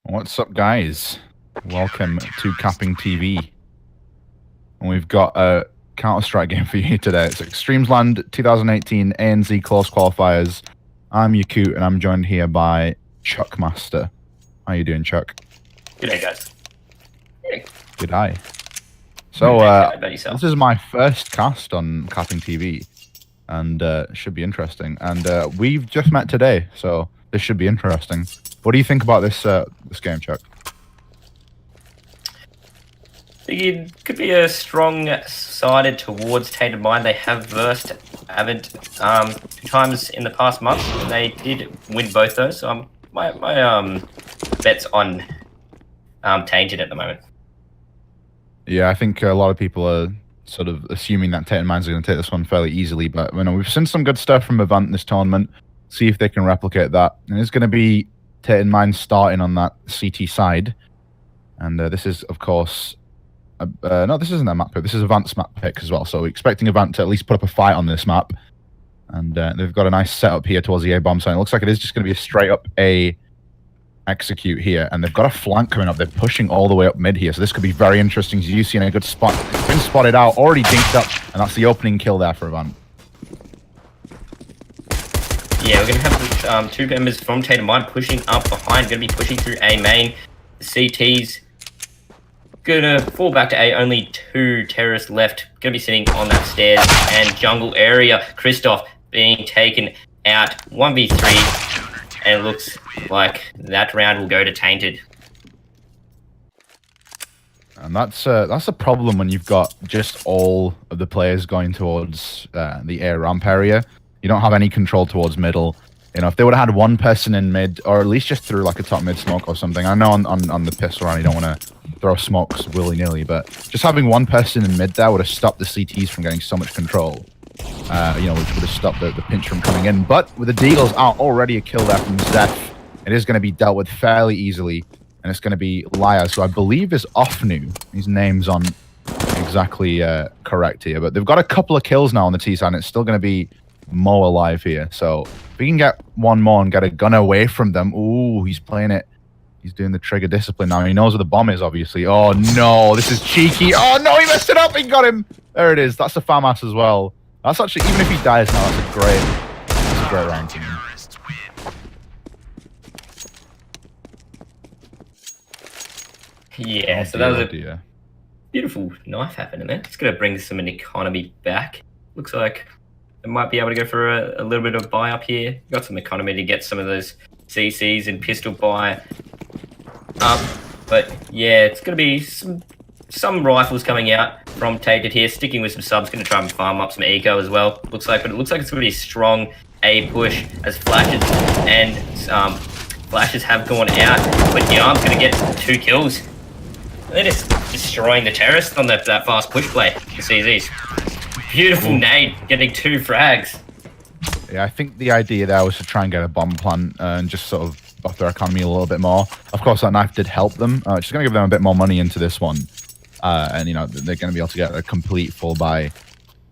What's up, guys? Welcome to CappingTV. And we've got a Counter-Strike game for you today. It's eXTREMESLAND 2018 ANZ Close Qualifiers. I'm Yakut, and I'm joined here by Chuckmaster. How you doing, Chuck? G'day, guys. Hey. G'day. So, this is my first cast on CappingTV, and should be interesting. And we've just met today, so this should be interesting. What do you think about this this game, Chuck? It could be a strong sided towards Tainted Mind. They have versed AVANT 2 times in the past month, and they did win both those. So my bet's on Tainted at the moment. Yeah, I think a lot of people are sort of assuming that Tainted Mind's going to take this one fairly easily, but you know, we've seen some good stuff from AVANT in this tournament. See if they can replicate that. And it's going to be Tainted Mind starting on that CT side. And this is, of course, no, this isn't their map pick. This is AVANT's map pick as well. So we're expecting AVANT to at least put up a fight on this map. And they've got a nice setup here towards the A-bomb side. It looks like it is just going to be a straight up A execute here. And they've got a flank coming up. They're pushing all the way up mid here. So this could be very interesting. You see in a good spot. Been spotted out, already dinked up. And that's the opening kill there for AVANT. Yeah, we're going to have 2 members from Tainted Mind pushing up behind. Going to be pushing through A main. The CT's going to fall back to A. Only 2 terrorists left. Going to be sitting on that stairs and jungle area. Christoph being taken out 1v3. And it looks like that round will go to Tainted. And that's a problem when you've got just all of the players going towards the A ramp area. You don't have any control towards middle. You know, if they would have had one person in mid, or at least just threw like a top mid smoke or something. I know on the pistol round you don't want to throw smokes willy-nilly, but just having one person in mid there would have stopped the CTs from getting so much control. You know, which would have stopped the pinch from coming in. But with the deagles out, already a kill there from Zeph. It is going to be dealt with fairly easily, and it's going to be Liaz, who I believe is Offnu. His name's on exactly correct here, but they've got a couple of kills now on the T side, and it's still going to be Mo alive here. So if we can get one more and get a gun away from them. Ooh, he's playing it. He's doing the trigger discipline now. He knows where the bomb is, obviously. Oh no, this is cheeky. Oh no, he messed it up. He got him. There it is. That's a FAMAS as well. That's actually, even if he dies now, that's a great round to him. Yeah, so that was a beautiful knife happening there. It's going to bring some economy back. Looks like they might be able to go for a little bit of buy up here. Got some economy to get some of those CCs and pistol buy up. But yeah, it's going to be some rifles coming out from Tainted here. Sticking with some subs, going to try and farm up some eco as well. But it looks like it's going to be a strong A push as flashes and flashes have gone out. But Yarm's going to get 2 kills. They're just destroying the terrorists on that fast push play. The CZs. Beautiful nade, getting 2 frags. Yeah, I think the idea there was to try and get a bomb plant and just sort of buff their economy a little bit more. Of course, that knife did help them. It's going to give them a bit more money into this one. And, you know, they're going to be able to get a complete full buy.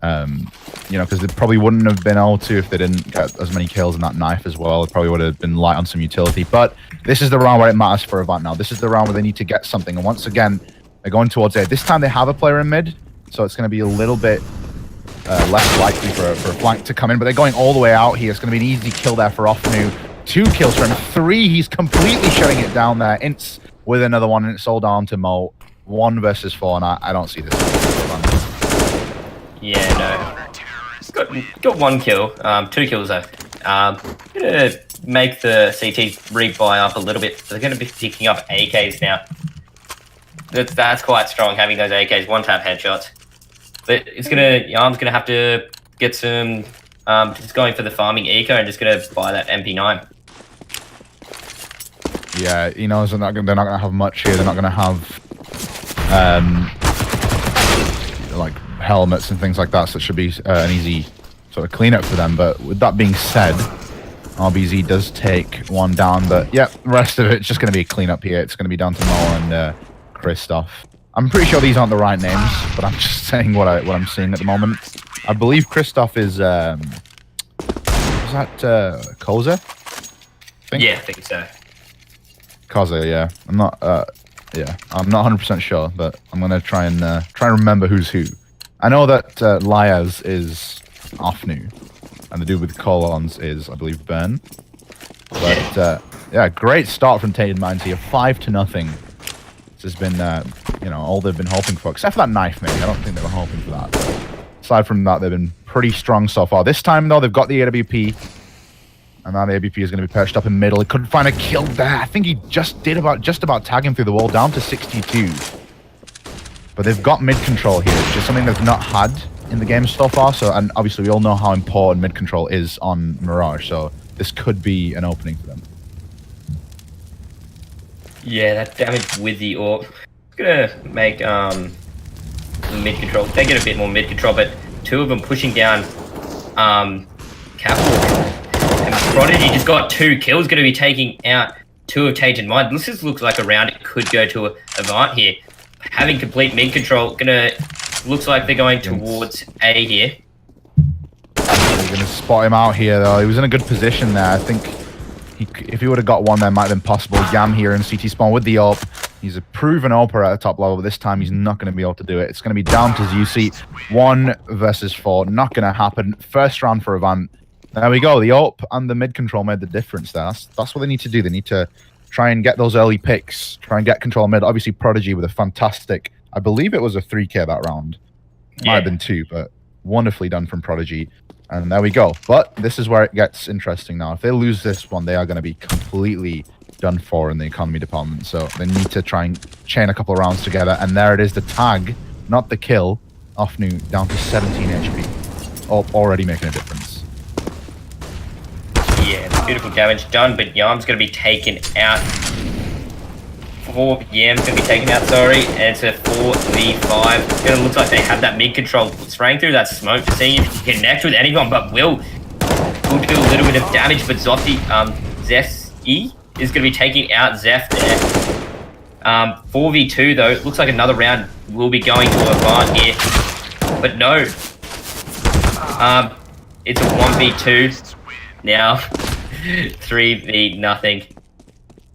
You know, because they probably wouldn't have been able to if they didn't get as many kills in that knife as well. It probably would have been light on some utility. But this is the round where it matters for AVANT now. This is the round where they need to get something. And once again, they're going towards A. This time they have a player in mid, so it's going to be a little bit less likely for a flank to come in. But they're going all the way out here. It's going to be an easy kill there for Offnu. 2 kills for him. 3, he's completely shutting it down there. Ints with another one, and it's all down to Mo. 1 versus 4, and I don't see this. Yeah, no. Got 1 kill, 2 kills though. Gonna make the CT rebuy up a little bit. They're gonna be picking up AKs now. That's quite strong, having those AKs, 1-tap headshots. But it's Yarm's gonna have to get some, just going for the farming eco and just gonna buy that MP9. Yeah, he knows they're not gonna have much here. They're not gonna have like helmets and things like that, so it should be an easy sort of cleanup for them. But with that being said, RBZ does take 1 down, but yeah, the rest of it's just going to be a cleanup here. It's going to be down to Mo and Christoph. I'm pretty sure these aren't the right names, but I'm just saying what I'm seeing at the moment. I believe Christoph is that Koza? Yeah, I think so. Koza, yeah. I'm not 100% sure, but I'm gonna try and remember who's who. I know that Liaz is Afnu, and the dude with colons is, I believe, Ben. But yeah, great start from Tainted Minds here, 5-0. This has been all they've been hoping for, except for that knife, maybe. I don't think they were hoping for that. But aside from that, they've been pretty strong so far. This time, though, they've got the AWP. And now the AWP is going to be perched up in middle. He couldn't find a kill there. I think he just about tag him through the wall, down to 62. But they've got mid control here, which is something they've not had in the game so far. So, and obviously we all know how important mid control is on Mirage. So this could be an opening for them. Yeah, that damage with the AWP. It's gonna make mid control. They get a bit more mid control, but two of them pushing down Capital. And Prodigy just got 2 kills, going to be taking out 2 of Tainted Mind. This just looks like a round it could go to Avant here. Having complete mid control, looks like they're going towards A here. They're going to spot him out here, though. He was in a good position there. I think if he would have got one, that might have been possible. Yam here in CT spawn with the AWP. He's a proven AWPer at the top level, but this time he's not going to be able to do it. It's going to be down to Zusi. 1 versus 4. Not going to happen. First round for Avant. There we go. The AWP and the mid control made the difference there. That's what they need to do. They need to try and get those early picks, try and get control mid. Obviously, Prodigy with a fantastic, I believe it was a 3K that round. Might have been 2, but wonderfully done from Prodigy. And there we go. But this is where it gets interesting now. If they lose this one, they are going to be completely done for in the economy department. So they need to try and chain a couple of rounds together. And there it is, the tag, not the kill. Afnu down to 17 HP. Already making a difference. Yeah, beautiful damage done, but Yam's going to be taken out. Yam's going to be taken out, sorry. And it's a 4v5. It's going to look like they have that mid control spraying through that smoke to see if he can connect with anyone, but will do a little bit of damage. But Zofty, Zef-E is going to be taking out Zef there. 4v2 though. It looks like another round will be going to Avant here. But no. It's a 1v2. Now, 3v0.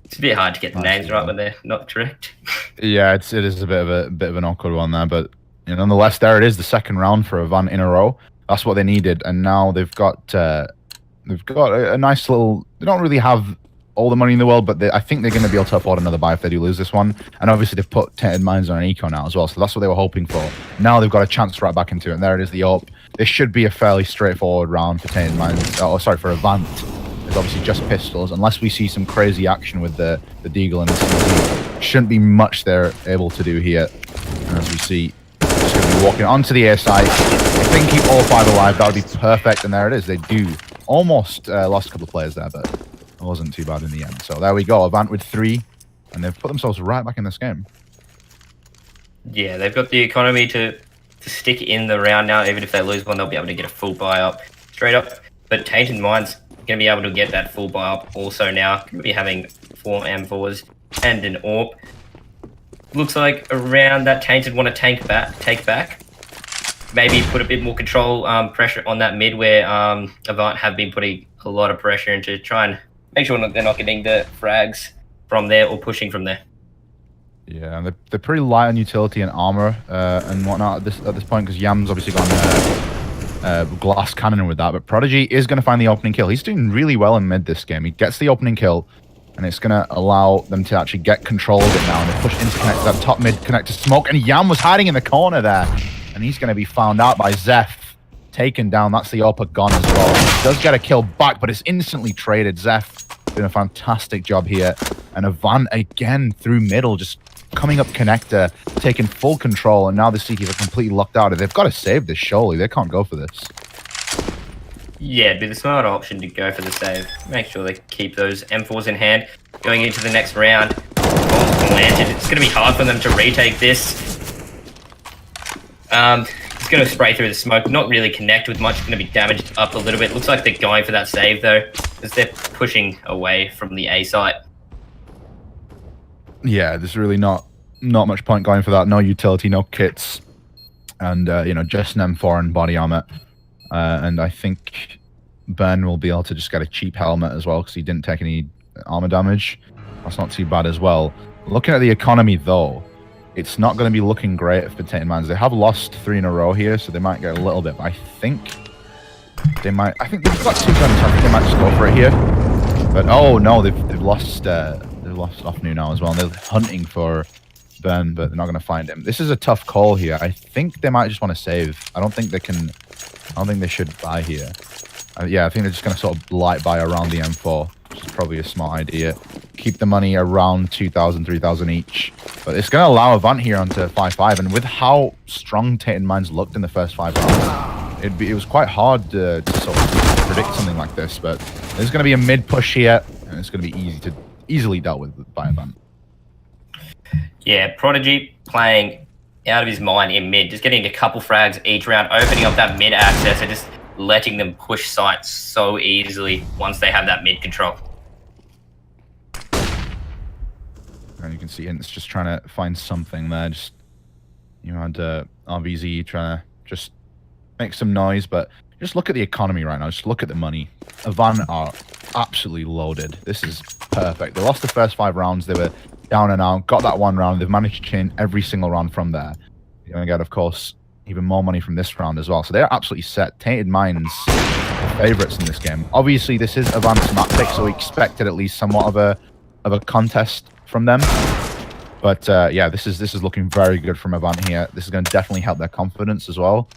It's a bit hard to get the names right when they're not correct. Yeah, it is a bit of an awkward one there, but nonetheless, there it is, the second round for Avant in a row. That's what they needed, and now they've got a nice little. They don't really have all the money in the world, but I think they're going to be able to afford another buy if they do lose this one. And obviously, they've put Tainted Minds on an eco now as well, so that's what they were hoping for. Now they've got a chance right back into it, and there it is, the AWP. This should be a fairly straightforward round for Tainted Minds. Oh, sorry, for Avant. It's obviously just pistols, unless we see some crazy action with the Deagle and the CT. Shouldn't be much they're able to do here. And as we see, just going to be walking onto the A site. If they can keep all 5 alive, that would be perfect. And there it is. They do. Almost lost a couple of players there, but it wasn't too bad in the end. So there we go. Avant with 3, and they've put themselves right back in this game. Yeah, they've got the economy to stick in the round now. Even if they lose one, they'll be able to get a full buy up straight up. But Tainted Minds going to be able to get that full buy up also now. Going to be having 4 M4s and an AWP. Looks like around that Tainted want to take back. Maybe put a bit more control pressure on that mid where Avant have been putting a lot of pressure into try and make sure they're not getting the frags from there or pushing from there. Yeah, and they're pretty light on utility and armor and whatnot at this point, because Yam's obviously gone glass cannon with that. But Prodigy is going to find the opening kill. He's doing really well in mid this game. He gets the opening kill, and it's going to allow them to actually get control of it now. And they push interconnect that top mid connector smoke, and Yam was hiding in the corner there, and he's going to be found out by Zeph. Taken down. That's the AWP gone as well. He does get a kill back, but it's instantly traded. Zeph doing a fantastic job here, and Avant again through middle, just coming up connector, taking full control, and now the CTs are completely locked out. They've got to save this, surely. They can't go for this. Yeah, it'd be the smart option to go for the save. Make sure they keep those M4s in hand. Going into the next round, landed. It's going to be hard for them to retake this. It's going to spray through the smoke, not really connect with much. It's going to be damaged up a little bit. Looks like they're going for that save, though, because they're pushing away from the A site. Yeah, there's really not much point going for that. No utility, no kits, and just an M4 and body armor. And I think Ben will be able to just get a cheap helmet as well, because he didn't take any armor damage. That's not too bad as well. Looking at the economy, though, it's not going to be looking great for Tainted Minds. They have lost 3 in a row here, so they might get a little bit. But I think they might. I think they've got 2 guns. So I think they might just go for it here. But oh no, they've lost. They've lost off new now as well. And they're hunting for Burn, but they're not going to find him. This is a tough call here. I think they might just want to save. I don't think they can. I don't think they should buy here. Yeah, I think they're just going to sort of light buy around the M4, which is probably a smart idea. Keep the money around 2,000, 3,000 each. But it's going to allow AVANT here onto 5-5. And with how strong Tainted Minds looked in the first 5 rounds, it was quite hard to sort of predict something like this. But there's going to be a mid push here, and it's going to be easily dealt with by AVANT. Yeah, Prodigy playing out of his mind in mid, just getting a couple frags each round, opening up that mid access and just letting them push sites so easily once they have that mid control. And you can see it's just trying to find something there. Just you had RBZ trying to just make some noise, but just look at the economy right now. Just look at the money. AVANT are absolutely loaded. This is perfect. They lost the first 5 rounds. They were down and out. Got that 1 round. They've managed to chain every single round from there. You're going to get, of course, even more money from this round as well. So they're absolutely set. Tainted Minds favorites in this game. Obviously, this is AVANT's map pick, so we expected at least somewhat of a contest from them. But yeah, this is looking very good from AVANT here. This is going to definitely help their confidence as well.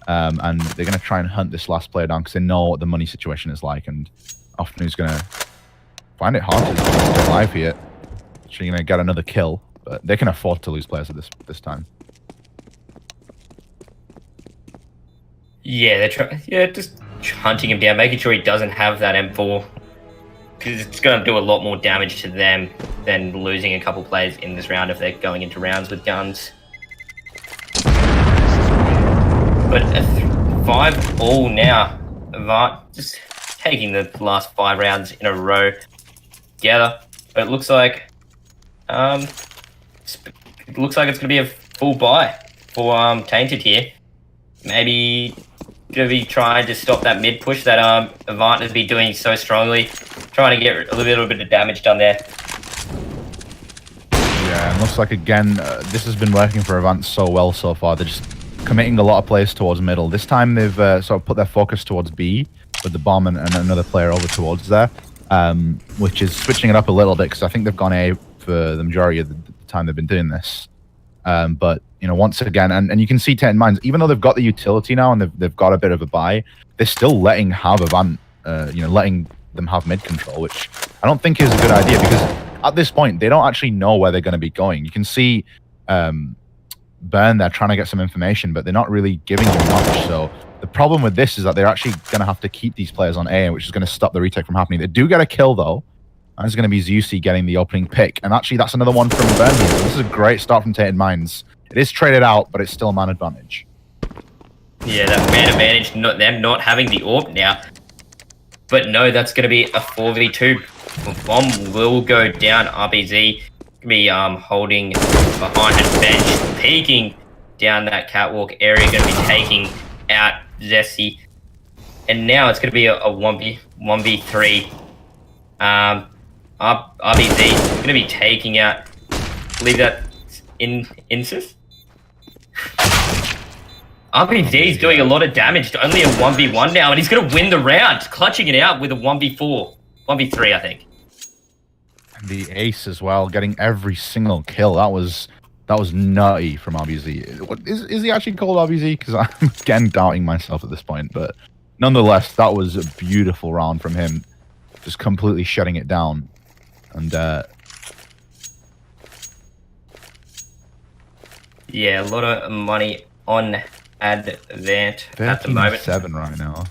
And they're going to try and hunt this last player down because they know what the money situation is like. And often he's going to find it hard to stay alive here. So you're going to get another kill. But they can afford to lose players at this time. Yeah, just hunting him down, making sure he doesn't have that M4. Because it's going to do a lot more damage to them than losing a couple players in this round if they're going into rounds with guns. But a 5-all now. AVANT just taking the last 5 rounds in a row together. But it looks like it's going to be a full buy for Tainted here. Maybe going to be trying to stop that mid push that AVANT has been doing so strongly. Trying to get a little bit of damage done there. Yeah, and looks like again, this has been working for AVANT so well so far. They're just committing a lot of players towards middle. This time they've sort of put their focus towards B with the bomb and another player over towards there, which is switching it up a little bit because I think they've gone A for the majority of the time they've been doing this. But you know, once again, and you can see Tainted Minds, even though they've got the utility now and they've got a bit of a buy, they're still letting AVANT, letting them have mid control, which I don't think is a good idea because at this point they don't actually know where they're going to be going. You can see Burn there trying to get some information, but they're not really giving you much. So the problem with this is that they're actually going to have to keep these players on A, which is going to stop the retake from happening. They do get a kill though, and it's going to be Zeusy getting the opening pick, and actually that's another one from Burn here. So this is a great start from Tainted Minds. It is traded out, but it's still a man advantage. Yeah, that man advantage, them not having the AWP now. But no, that's going to be a 4v2. Bomb will go down. RBZ going to be holding behind a bench, peeking down that catwalk area, going to be taking out Zesty. And now it's going to be a 1v3. RBZ going to be taking out, I believe that Insis. RBZ is doing a lot of damage to only a 1v1 now, and he's going to win the round, clutching it out with a 1v4. 1v3, I think. And the ace as well, getting every single kill. That was nutty from RBZ. What, is he actually called RBZ? Because I'm again doubting myself at this point. But nonetheless, that was a beautiful round from him. Just completely shutting it down. And yeah, a lot of money on AVANT at the moment. 7 right now.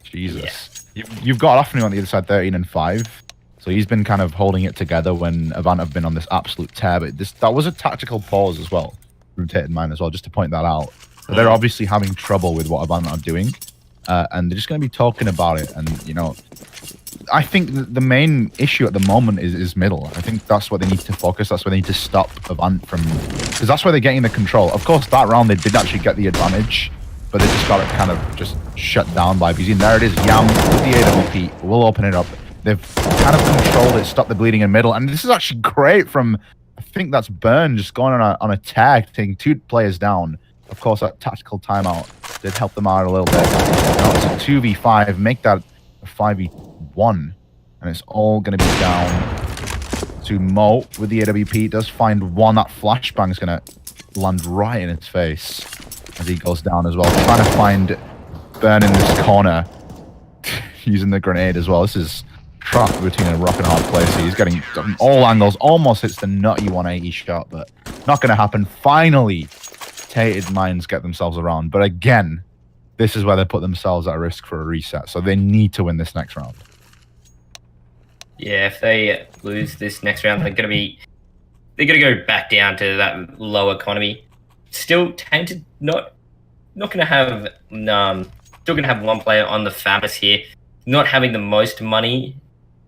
Jesus. Yeah. You've got Afternoon on the other side, 13 and 5. So he's been kind of holding it together when AVANT have been on this absolute tear. But that was a tactical pause as well from Tainted Mind as well, just to point that out. So they're obviously having trouble with what AVANT are doing. And they're just going to be talking about it. And, you know, I think the main issue at the moment is middle. I think that's where they need to focus. That's where they need to stop AVANT from... Because that's where they're getting the control. Of course, that round they did actually get the advantage, but they just got it kind of just shut down by BZ. And there it is, Yam with the AWP. We'll open it up. They've kind of controlled it, stopped the bleeding in middle, and this is actually great from, I think that's Burn just going on a tag, taking 2 players down. Of course, that tactical timeout did help them out a little bit. Now it's a 2v5, make that a 5v1, and it's all going to be down to Mo with the AWP. Does find one. That flashbang is going to land right in his face as he goes down as well. Trying to find Burn in this corner using the grenade as well. This is trapped between a rock and hard place. He's getting all angles, almost hits the nutty 180 shot, but not going to happen. Finally, Tainted Minds get themselves around, but again, this is where they put themselves at risk for a reset, so they need to win this next round. Yeah, if they lose this next round, they're gonna go back down to that low economy. Still, Tainted not gonna have still gonna have one player on the Famous here, not having the most money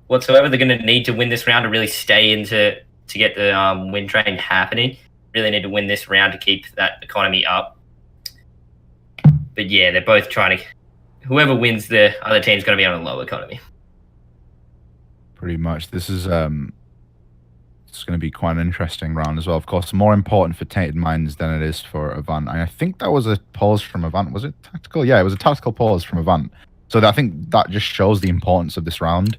whatsoever. They're gonna need to win this round to really stay into to get the win train happening. Really need to win this round to keep that economy up. But yeah, they're both trying to. Whoever wins, the other team's gonna be on a low economy. Pretty much. This is it's going to be quite an interesting round as well. Of course, more important for Tainted Minds than it is for AVANT. And I think that was a pause from AVANT. Was it tactical? Yeah, it was a tactical pause from AVANT. So I think that just shows the importance of this round.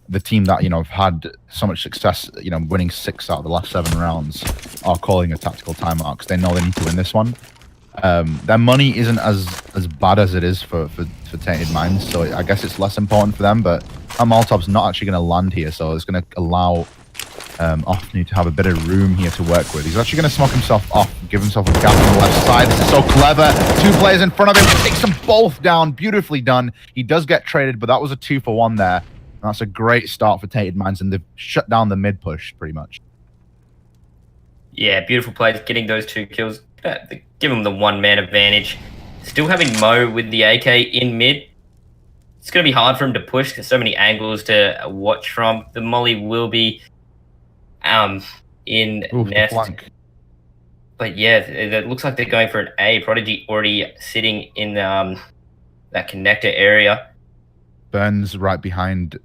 The team that, have had so much success, winning 6 out of the last 7 rounds are calling a tactical timeout because they know they need to win this one. Their money isn't as bad as it is for Tainted Minds, so I guess it's less important for them, but that Molotov's not actually going to land here, so it's going to allow Ofnu to have a bit of room here to work with. He's actually going to smoke himself off, give himself a gap on the left side. This is so clever. 2 players in front of him, takes them both down. Beautifully done. He does get traded, but that was a 2-for-1 there. And that's a great start for Tainted Minds, and they've shut down the mid push pretty much. Yeah, beautiful plays, getting those 2 kills. Give them the 1-man advantage. Still having Mo with the AK in mid. It's going to be hard for him to push. There's so many angles to watch from. The molly will be in nest. But yeah, it looks like they're going for an A. Prodigy already sitting in that connector area. Burns right behind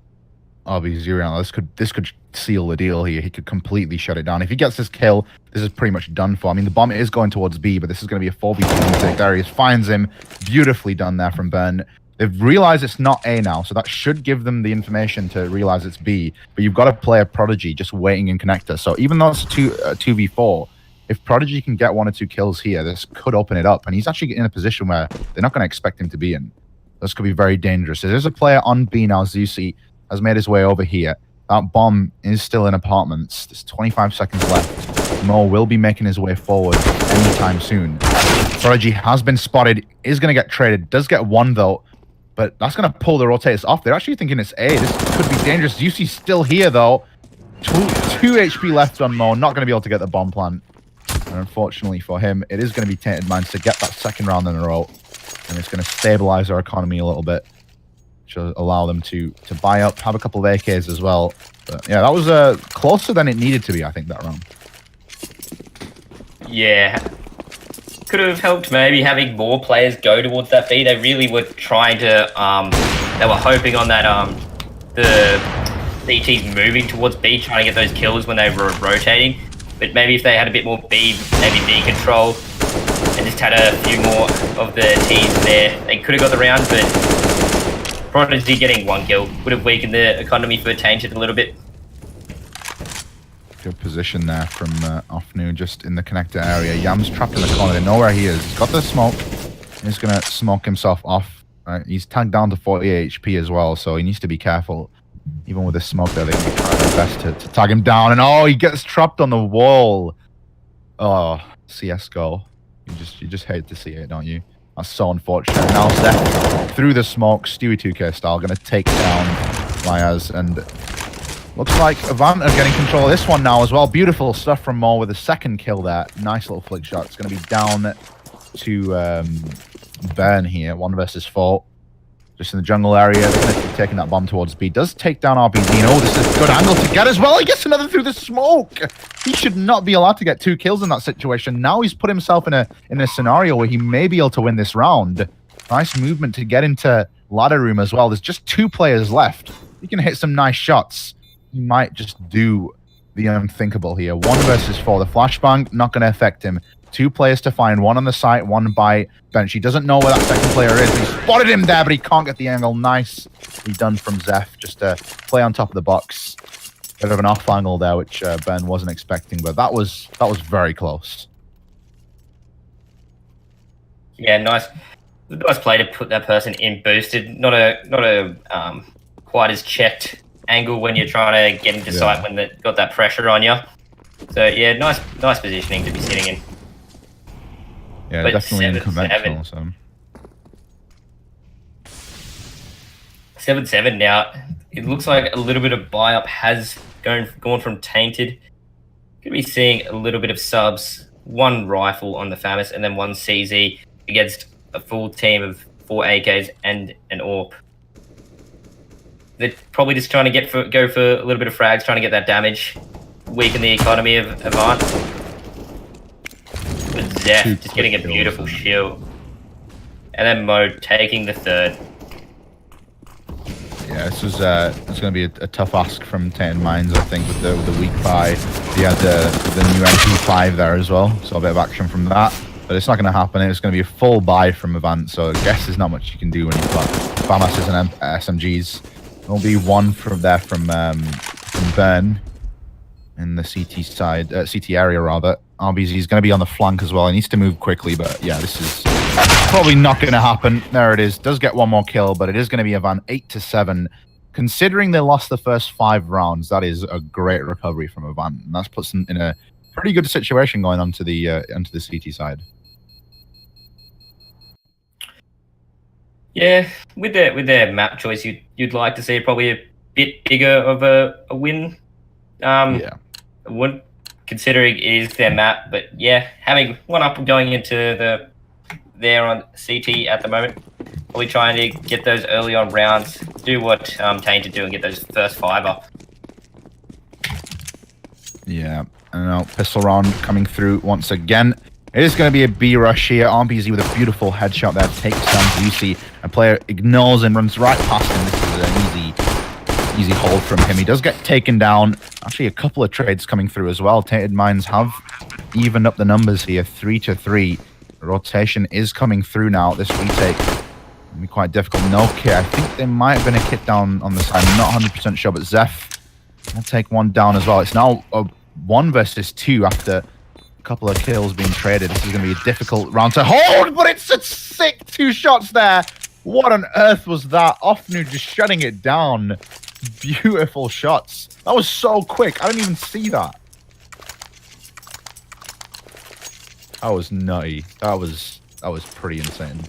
RB0. This could seal the deal here. He could completely shut it down. If he gets this kill, this is pretty much done for. I mean, the bomb is going towards B, but this is going to be a 4v2 mistake. Darius finds him. Beautifully done there from Burn. They've realized it's not A now, so that should give them the information to realize it's B. But you've got to play a Prodigy just waiting in connector. So even though it's 2v4, if Prodigy can get 1 or 2 kills here, this could open it up. And he's actually in a position where they're not going to expect him to be in. This could be very dangerous. There's a player on B now. Zusi has made his way over here. That bomb is still in apartments. There's 25 seconds left. Mo will be making his way forward anytime soon. Prodigy has been spotted, is going to get traded. Does get 1 though, but that's going to pull the rotators off. They're actually thinking it's A. This could be dangerous. Zusi's still here though. 2 HP left on Mo. Not going to be able to get the bomb plant. And unfortunately for him, it is going to be Tainted Minds to get that 2nd round in a row. And it's going to stabilize our economy a little bit. Which will allow them to buy up, have a couple of AKs as well. But yeah, that was closer than it needed to be, I think, that round. Yeah. Could have helped maybe having more players go towards that B. They really were trying to, they were hoping on that, the CTs moving towards B, trying to get those kills when they were rotating. But maybe if they had a bit more B, maybe B control, and just had a few more of the teams there, they could have got the round, but Prodigy getting 1 kill would have weakened the economy for Tainted a little bit. Good position there from Ofnu, just in the connector area. Yam's trapped in the corner. They know where he is. He's got the smoke. He's going to smoke himself off. Right? He's tagged down to 48 HP as well, so he needs to be careful. Even with the smoke there, they're going to be trying their best to tag him down. And oh, he gets trapped on the wall. Oh, CSGO. You just hate to see it, don't you? That's so unfortunate. Now Seth through the smoke, Stewie 2K style, going to take down Myaz, and looks like AVANT are getting control of this one now as well. Beautiful stuff from Mo with a 2nd kill there. Nice little flick shot. It's going to be down to Burn here, 1 versus 4. Just in the jungle area. They're going to be taking that bomb towards B. Does take down RBZ. Oh, this is a good angle to get as well. He gets another through the smoke. He should not be allowed to get 2 kills in that situation. Now he's put himself in a scenario where he may be able to win this round. Nice movement to get into ladder room as well. There's just 2 players left. he can hit some nice shots. He might just do the unthinkable here. 1 versus 4. The flashbang, not going to affect him. 2 players to find, 1 on the site, 1 by bench. He doesn't know where that second player is. He spotted him there, but he can't get the angle. Nice. Done from Zeph. Just to play on top of the box. Bit of an off angle there, which Ben wasn't expecting, but that was very close. Yeah, nice play to put that person in boosted. Not a quite as checked angle when you're trying to get into sight when they got that pressure on you. So yeah, nice positioning to be sitting in. Yeah, but definitely unconventional. So 7-7 now. It looks like a little bit of buy up has gone from Tainted. Could be seeing a little bit of subs. 1 rifle on the FAMAS and then 1 CZ against a full team of 4 AKs and an AWP. They're probably just trying to go for a little bit of frags, trying to get that damage, weaken the economy of AVANT. But Zeph just getting a beautiful shield. And then Mo taking the 3rd. Yeah, this was it's going to be a tough ask from Tainted Minds, I think, with the weak buy. He had the new MP5 there as well, so a bit of action from that. But it's not going to happen. It's going to be a full buy from AVANT, so I guess there's not much you can do when you've got FAMASs and SMGs. There'll be 1 from Burn in the CT side, CT area rather. RBZ is going to be on the flank as well. He needs to move quickly, but yeah, this is probably not going to happen. There it is. Does get 1 more kill, but it is going to be AVANT 8-7. Considering they lost the first 5 rounds, that is a great recovery from AVANT, and that puts them in a pretty good situation going on to the CT side. Yeah, with their map choice, you'd like to see probably a bit bigger of a win. Yeah. Would considering it is their map, but yeah, having 1 up going into there on CT at the moment, probably trying to get those early on rounds, do what Tainted do and get those first 5 up. Yeah, and now pistol round coming through once again. It is going to be a B rush here. RBZ with a beautiful headshot there takes down Juicy. A player ignores and runs right past him. This is an easy hold from him. He does get taken down. Actually, a couple of trades coming through as well. Tainted Minds have evened up the numbers here, 3-3. The rotation is coming through now. This retake will be quite difficult. No kit. I think there might have been a kit down on the side. I'm not 100% sure, but Zeph will take 1 down as well. It's now a 1 versus 2 after a couple of kills being traded. This is going to be a difficult round to hold, but it's a sick 2 shots there. What on earth was that? Offnu just shutting it down. Beautiful shots. That was so quick. I didn't even see that. That was nutty. That was pretty insane.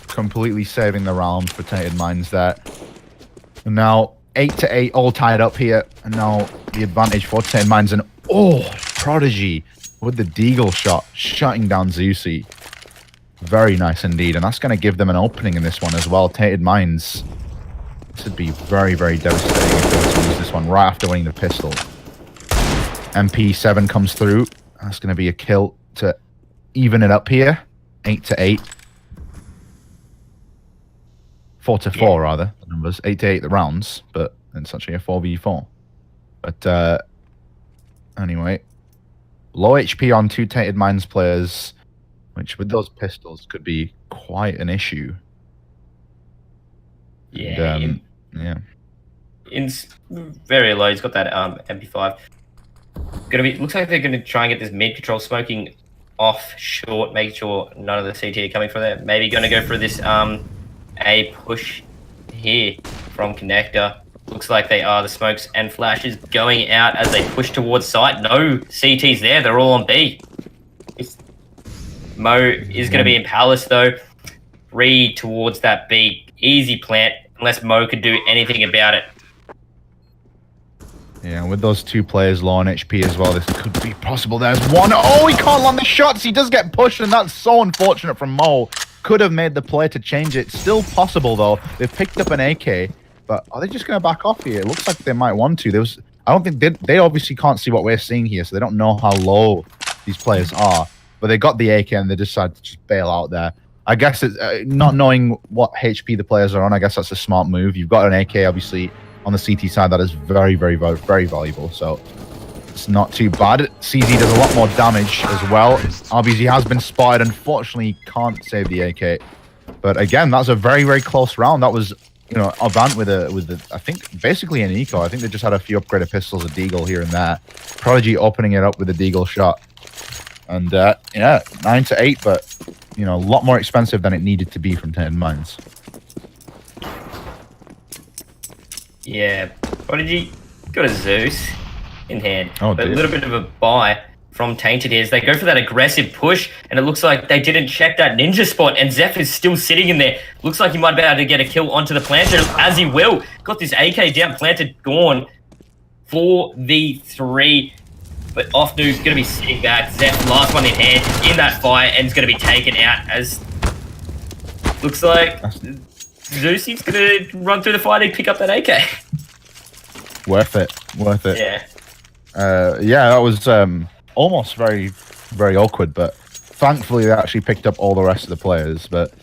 Completely saving the round for Tainted Minds there. And now 8-8, all tied up here. And now the advantage for Tainted Minds. And Prodigy with the Deagle shot, shutting down Zusi. Very nice indeed. And that's going to give them an opening in this one as well. Tainted Minds. This would be very, very devastating if they were to lose this one right after winning the pistol. MP7 comes through. That's going to be a kill to even it up here. 8-8. 4-4 rather, the numbers. 8-8 the rounds, but it's actually a 4v4. But anyway, low HP on 2 Tainted Minds players, which with those pistols could be quite an issue. Yeah, and, yeah. In very low, he's got that MP5. Looks like they're gonna try and get this mid control smoking off short, making sure none of the CT are coming from there. Maybe gonna go for this A push here from Connector. Looks like they are. The smokes and flashes going out as they push towards site. No CTs there. They're all on B. Mo is going to be in Palace though. Reed towards that B. Easy plant unless Mo could do anything about it. Yeah, with those 2 players low on HP as well, this could be possible. There's 1. Oh, he can't land the shots. He does get pushed, and that's so unfortunate from Mo. Could have made the play to change it. Still possible though. They've picked up an AK, but are they just going to back off here? It looks like they might want to. I don't think they obviously can't see what we're seeing here, so they don't know how low these players are. But they got the AK and they decided to just bail out there. I guess it's not knowing what HP the players are on. I guess that's a smart move. You've got an AK obviously on the CT side, that is very, very, very, very valuable. So it's not too bad. CZ does a lot more damage as well. RBZ has been spotted. Unfortunately, can't save the AK. But again, that's a very, very close round. That was, you know, AVANT with a I think basically an eco. I think they just had a few upgraded pistols, a deagle here and there. Prodigy opening it up with a deagle shot. And yeah, 9-8, but you know, a lot more expensive than it needed to be from Tainted Minds. Yeah, Prodigy got a Zeus in hand, Oh, but dear. a little bit of a buy from Tainted here as they go for that aggressive push, and it looks like they didn't check that ninja spot, and Zeph is still sitting in there. Looks like he might be able to get a kill onto the planter, as he will. Got this AK down, planted, gone. 4v3, but Offnu's going to be sitting back. Zeph, last one in hand, in that fire, and is going to be taken out as... Looks like Zeusy's going to run through the fire and pick up that AK. Worth it. Worth it. Yeah. Yeah, that was almost very, very awkward, but thankfully they actually picked up all the rest of the players. But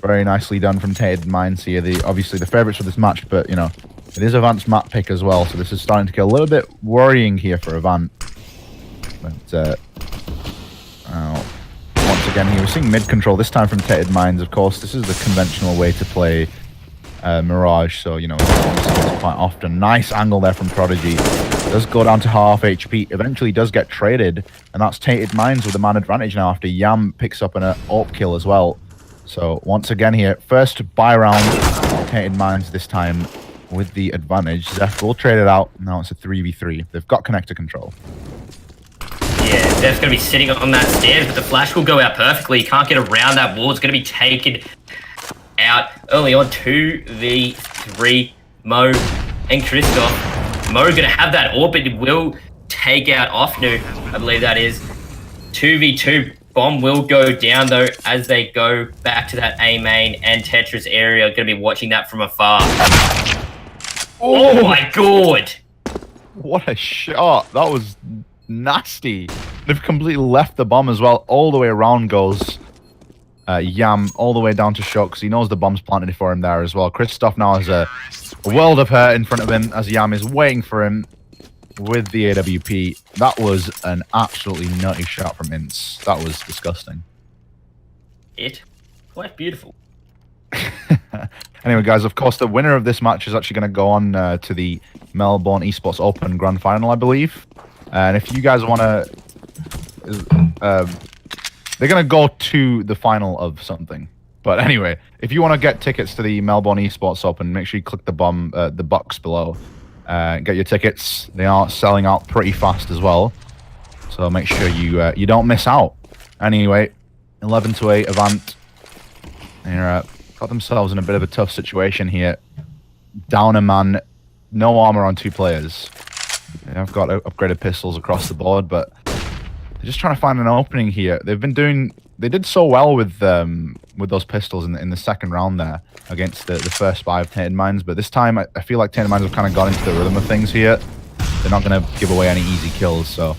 very nicely done from Tainted Minds here. Obviously the favourites for this match, but you know, it is AVANT's map pick as well, so this is starting to get a little bit worrying here for AVANT. But once again here, we're seeing mid control this time from Tainted Minds. Of course, this is the conventional way to play Mirage, so you know, it's quite often. Nice angle there from Prodigy. Does go down to half HP. Eventually does get traded, and that's Tainted Minds with the man advantage now after Yam picks up an AWP kill as well. So once again here, first buy round, Tainted Minds this time with the advantage. Zeph will trade it out. Now it's a 3v3. They've got connector control. Yeah, Zeph's going to be sitting on that stairs, but the flash will go out perfectly. He can't get around that wall. It's going to be taken out early on. 2v3, Mo and Christoph. Mo going to have that AWP, but it will take out Offnu, I believe that is. 2v2. Bomb will go down, though, as they go back to that A main, and Tetris area going to be watching that from afar. Oh my god! What a shot. That was nasty. They've completely left the bomb as well. All the way around goes Yam, all the way down to Shock, because he knows the bomb's planted for him there as well. Christoph now has a world of hurt in front of him as Yam is waiting for him with the AWP. That was an absolutely nutty shot from Ince. That was disgusting. Quite beautiful. Anyway, guys, of course, the winner of this match is actually going to go on to the Melbourne Esports Open Grand Final, I believe. And if you guys want to... they're going to go to the final of something. But anyway, if you want to get tickets to the Melbourne Esports Open, make sure you click the box below. Get your tickets. They are selling out pretty fast as well. So make sure you don't miss out. Anyway, 11-8 AVANT. They're got themselves in a bit of a tough situation here. Down a man, no armor on two players. They have got upgraded pistols across the board, but they're just trying to find an opening here. They did so well with those pistols in the second round there against the first buy of Tainted Minds, but this time I feel like Tainted Minds have kind of got into the rhythm of things here. They're not going to give away any easy kills, so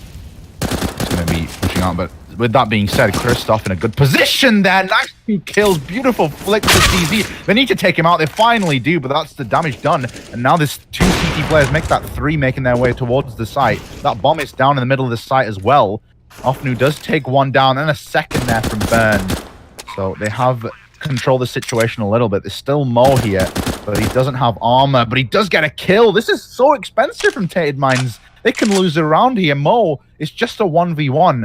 it's going to be pushing out. But with that being said, Christoph in a good position there. Nice 2 kills, beautiful flick to CZ. They need to take him out. They finally do, but that's the damage done. And now there's 2 CT players make that 3, making their way towards the site. That bomb is down in the middle of the site as well. Offnu does take 1 down and a second there from Burn. So they have controlled the situation a little bit. There's still Mo here, but he doesn't have armor, but he does get a kill. This is so expensive from Tainted Minds. They can lose around here. Mo is just a 1v1.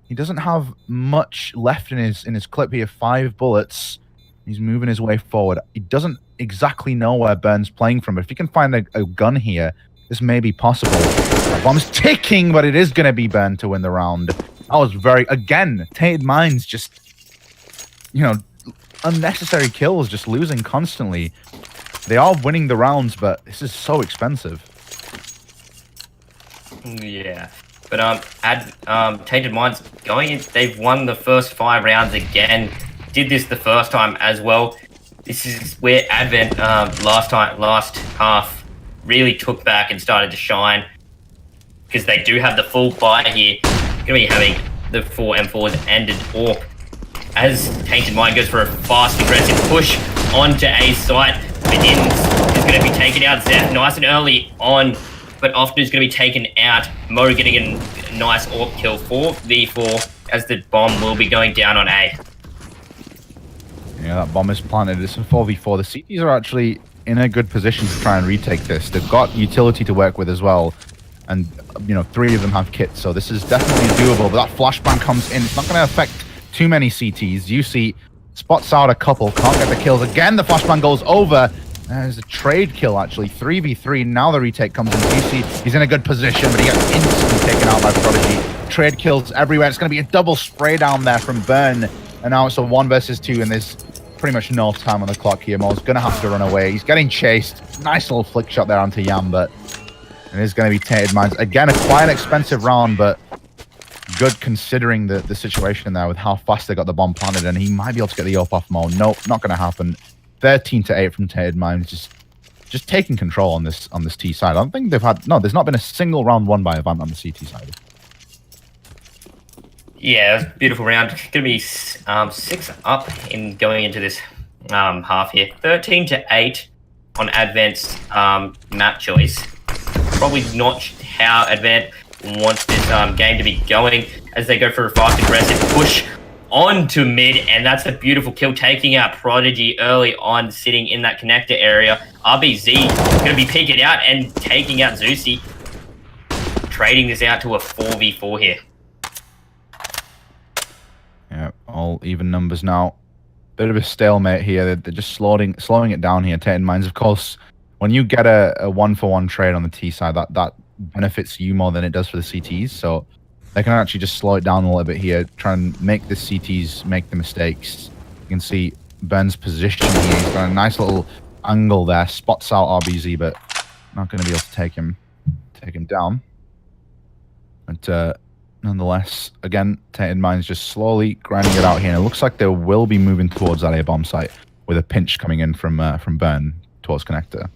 He doesn't have much left in his clip here. 5 bullets. He's moving his way forward. He doesn't exactly know where Burn's playing from, but if he can find a gun here, this may be possible. The bomb's ticking, but it is going to be Burn to win the round. That was again, Tainted Minds just, you know, unnecessary kills, just losing constantly. They are winning the rounds, but this is so expensive. Yeah. But Tainted Minds going in, they've won the first 5 rounds again. Did this the first time as well. This is where AVANT last half really took back and started to shine, because they do have the full buy here. Going to be having the 4 M4s and an AWP. As Tainted Mind goes for a fast, aggressive push onto A site, begins is going to be taken out. Zeph nice and early on, but often is going to be taken out. Mo getting a nice AWP kill for V4 as the bomb will be going down on A. Yeah, that bomb is planted. It's a 4v4. The CTs are actually in a good position to try and retake this. They've got utility to work with as well. And, you know, 3 of them have kits, so this is definitely doable. But that flashbang comes in. It's not going to affect too many CTs. UC spots out a couple, can't get the kills. Again, the flashbang goes over. There's a trade kill, actually. 3v3. Now the retake comes in. UC, he's in a good position, but he gets instantly taken out by Prodigy. Trade kills everywhere. It's going to be a double spray down there from Burn. And now it's a 1 versus 2, and there's pretty much no time on the clock here. Mo's going to have to run away. He's getting chased. Nice little flick shot there onto Yam, but it is going to be Tainted Minds. Again, a quite an expensive round, but good considering the situation there with how fast they got the bomb planted, and he might be able to get the AWP off Mo. Nope, not going to happen. 13-8 from Tainted Minds, just taking control on this T side. I don't think they've had... No, there's not been a single round won by AVANT on the CT side. Yeah, it was a beautiful round. Going to be 6 up in going into this half here. 13-8 on AVANT's map choice. Probably not how AVANT wants this game to be going as they go for a fast aggressive push onto mid, and that's a beautiful kill, taking out Prodigy early on, sitting in that connector area. RBZ going to be peeking out and taking out Zeusy, trading this out to a 4v4 here. Yeah, all even numbers now. Bit of a stalemate here. They're just slowing it down here. Tainted Minds, of course, when you get a 1-for-1 trade on the T side, that benefits you more than it does for the CTs. So they can actually just slow it down a little bit here, try and make the CTs make the mistakes. You can see Ben's position here. He's got a nice little angle there, spots out RBZ, but not going to be able to take him down. But nonetheless, again, Tainted Minds just slowly grinding it out here. And it looks like they will be moving towards that A bomb site with a pinch coming in from Burn towards connector.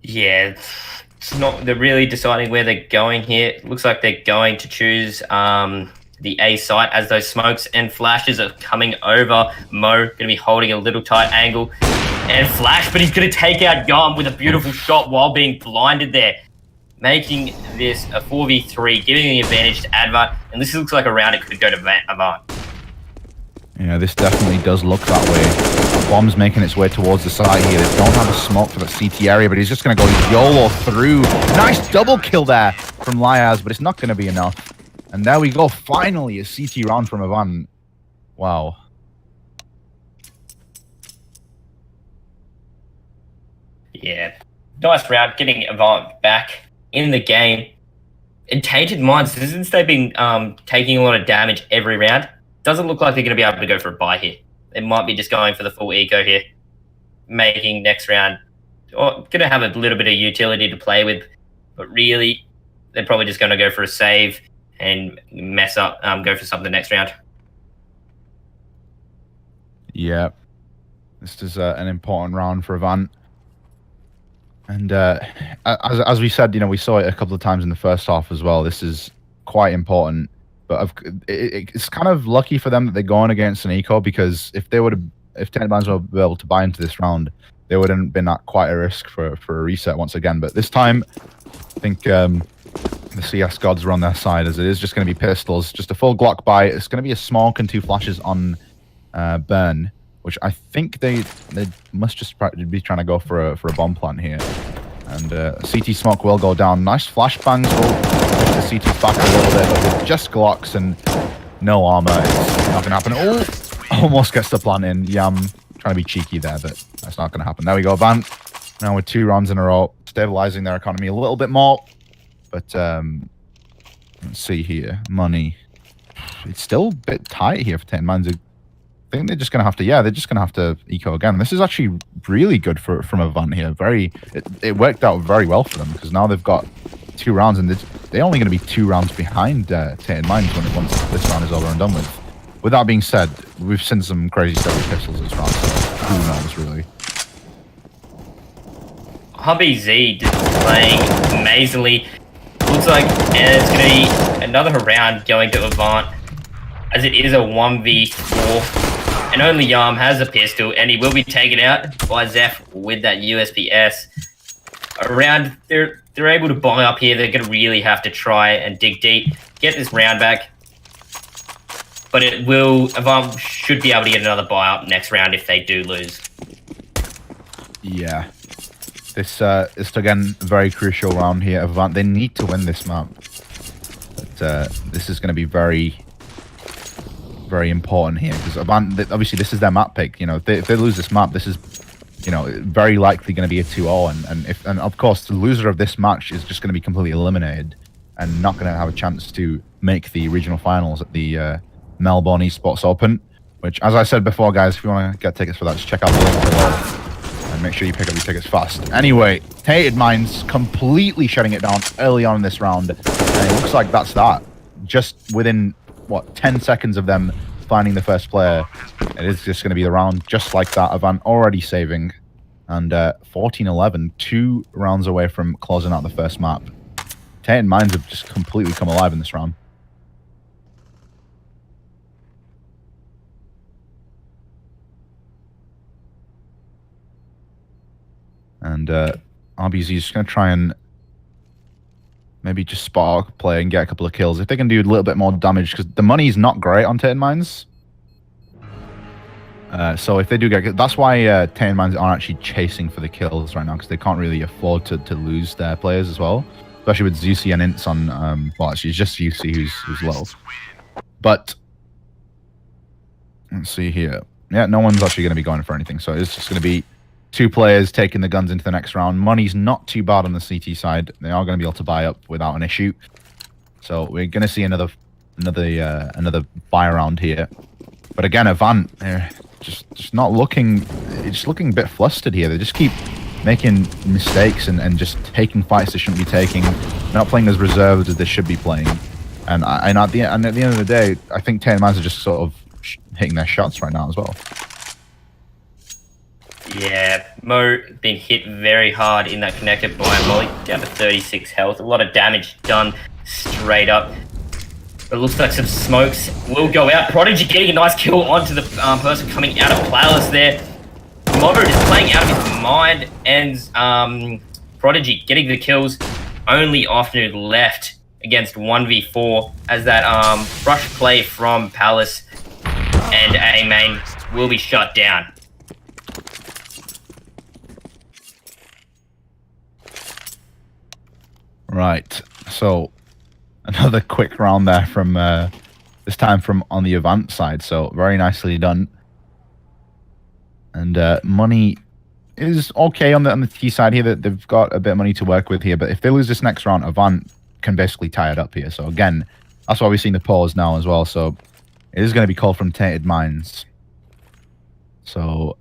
Yeah, it's not. They're really deciding where they're going here. It looks like they're going to choose the A site as those smokes and flashes are coming over. Mo going to be holding a little tight angle and flash, but he's going to take out Yam with a beautiful shot while being blinded there, making this a 4v3, giving the advantage to AVANT. And this looks like a round it could go to AVANT. Yeah, this definitely does look that way. The bomb's making its way towards the side here. They don't have a smoke for the CT area, but he's just going to go YOLO through. Nice double kill there from Liaz, but it's not going to be enough. And there we go. Finally, a CT round from AVANT. Wow. Yeah, nice round, getting AVANT back in the game. And Tainted Minds, since they've been taking a lot of damage every round, doesn't look like they're going to be able to go for a buy here. They might be just going for the full eco here, making next round, or going to have a little bit of utility to play with, but really, they're probably just going to go for a save and mess up, go for something next round. Yeah, this is an important round for AVANT. And as we said, you know, we saw it a couple of times in the first half as well. This is quite important. But it's kind of lucky for them that they're going against an eco, because if Tainted Minds were able to buy into this round, they wouldn't have been at quite a risk for a reset once again. But this time, I think the CS gods are on their side, as it is just going to be pistols, just a full Glock buy. It's going to be a smoke and 2 flashes on Burn, which I think they must just be trying to go for a bomb plant here. And CT smoke will go down. Nice flashbangs will push the CT back a little bit, but with just Glocks and no armor, it's not going to happen. Oh, almost gets the plant in. Yam trying to be cheeky there, but that's not going to happen. There we go, AVANT. Now with 2 rounds in a row, stabilizing their economy a little bit more. But let's see here. Money. It's still a bit tight here for Tainted Minds. I think they're just gonna have to eco again. This is actually really good from AVANT here. It worked out very well for them, because now they've got 2 rounds, and they're only going to be 2 rounds behind Tainted Minds once this round is over and done with. With that being said, we've seen some crazy stuff with pistols this round, so who knows really. Hubby Z playing amazingly. Looks like it's going to be another round going to AVANT, as it is a 1v4. and only Yam has a pistol, and he will be taken out by Zeph with that USPS. Around, they're able to buy up here. They're going to really have to try and dig deep, get this round back. But it will, AVANT should be able to get another buy up next round if they do lose. Yeah. This is, again, a very crucial round here. AVANT, they need to win this map. But this is going to be very, very important here. Because AVANT, obviously, this is their map pick. You know, if they lose this map, this is, you know, very likely going to be a 2-0. And of course, the loser of this match is just going to be completely eliminated and not going to have a chance to make the regional finals at the Melbourne Esports Open, which, as I said before, guys, if you want to get tickets for that, just check out the link below and make sure you pick up your tickets fast. Anyway, Tainted Minds completely shutting it down early on in this round, and it looks like that's that. Just within, what, 10 seconds of them finding the first player, it is just going to be the round just like that. AVANT already saving, and 14-11, 2 rounds away from closing out the first map. Tainted Minds have just completely come alive in this round. And RBZ is just going to try and maybe just spot a player and get a couple of kills. If they can do a little bit more damage, because the money is not great on Tainted Minds. So if they do get... That's why Tainted Minds aren't actually chasing for the kills right now, because they can't really afford to lose their players as well. Especially with Zusi and Ints on... well, actually, it's just Zusi who's low. But... let's see here. Yeah, no one's actually going to be going for anything, so it's just going to be 2 players taking the guns into the next round. Money's not too bad on the CT side. They are going to be able to buy up without an issue. So we're going to see another buy round here. But again, AVANT, just not looking... It's looking a bit flustered here. They just keep making mistakes and just taking fights they shouldn't be taking. They're not playing as reserved as they should be playing. And at the end of the day, I think Tainted Minds are just sort of hitting their shots right now as well. Yeah, Mo being hit very hard in that connected by Molly, down to 36 health. A lot of damage done straight up. It looks like some smokes will go out. Prodigy getting a nice kill onto the person coming out of Players there. Mo is playing out of his mind, and Prodigy getting the kills. Only Afternoon left against 1v4 as that rush play from Palace and A main will be shut down. Right, so another quick round there from this time from on the AVANT side, so very nicely done. And money is okay on the T side here. That they've got a bit of money to work with here, but if they lose this next round, AVANT can basically tie it up here. So again, that's why we're seeing the pause now as well. So it is going to be called from Tainted Minds. So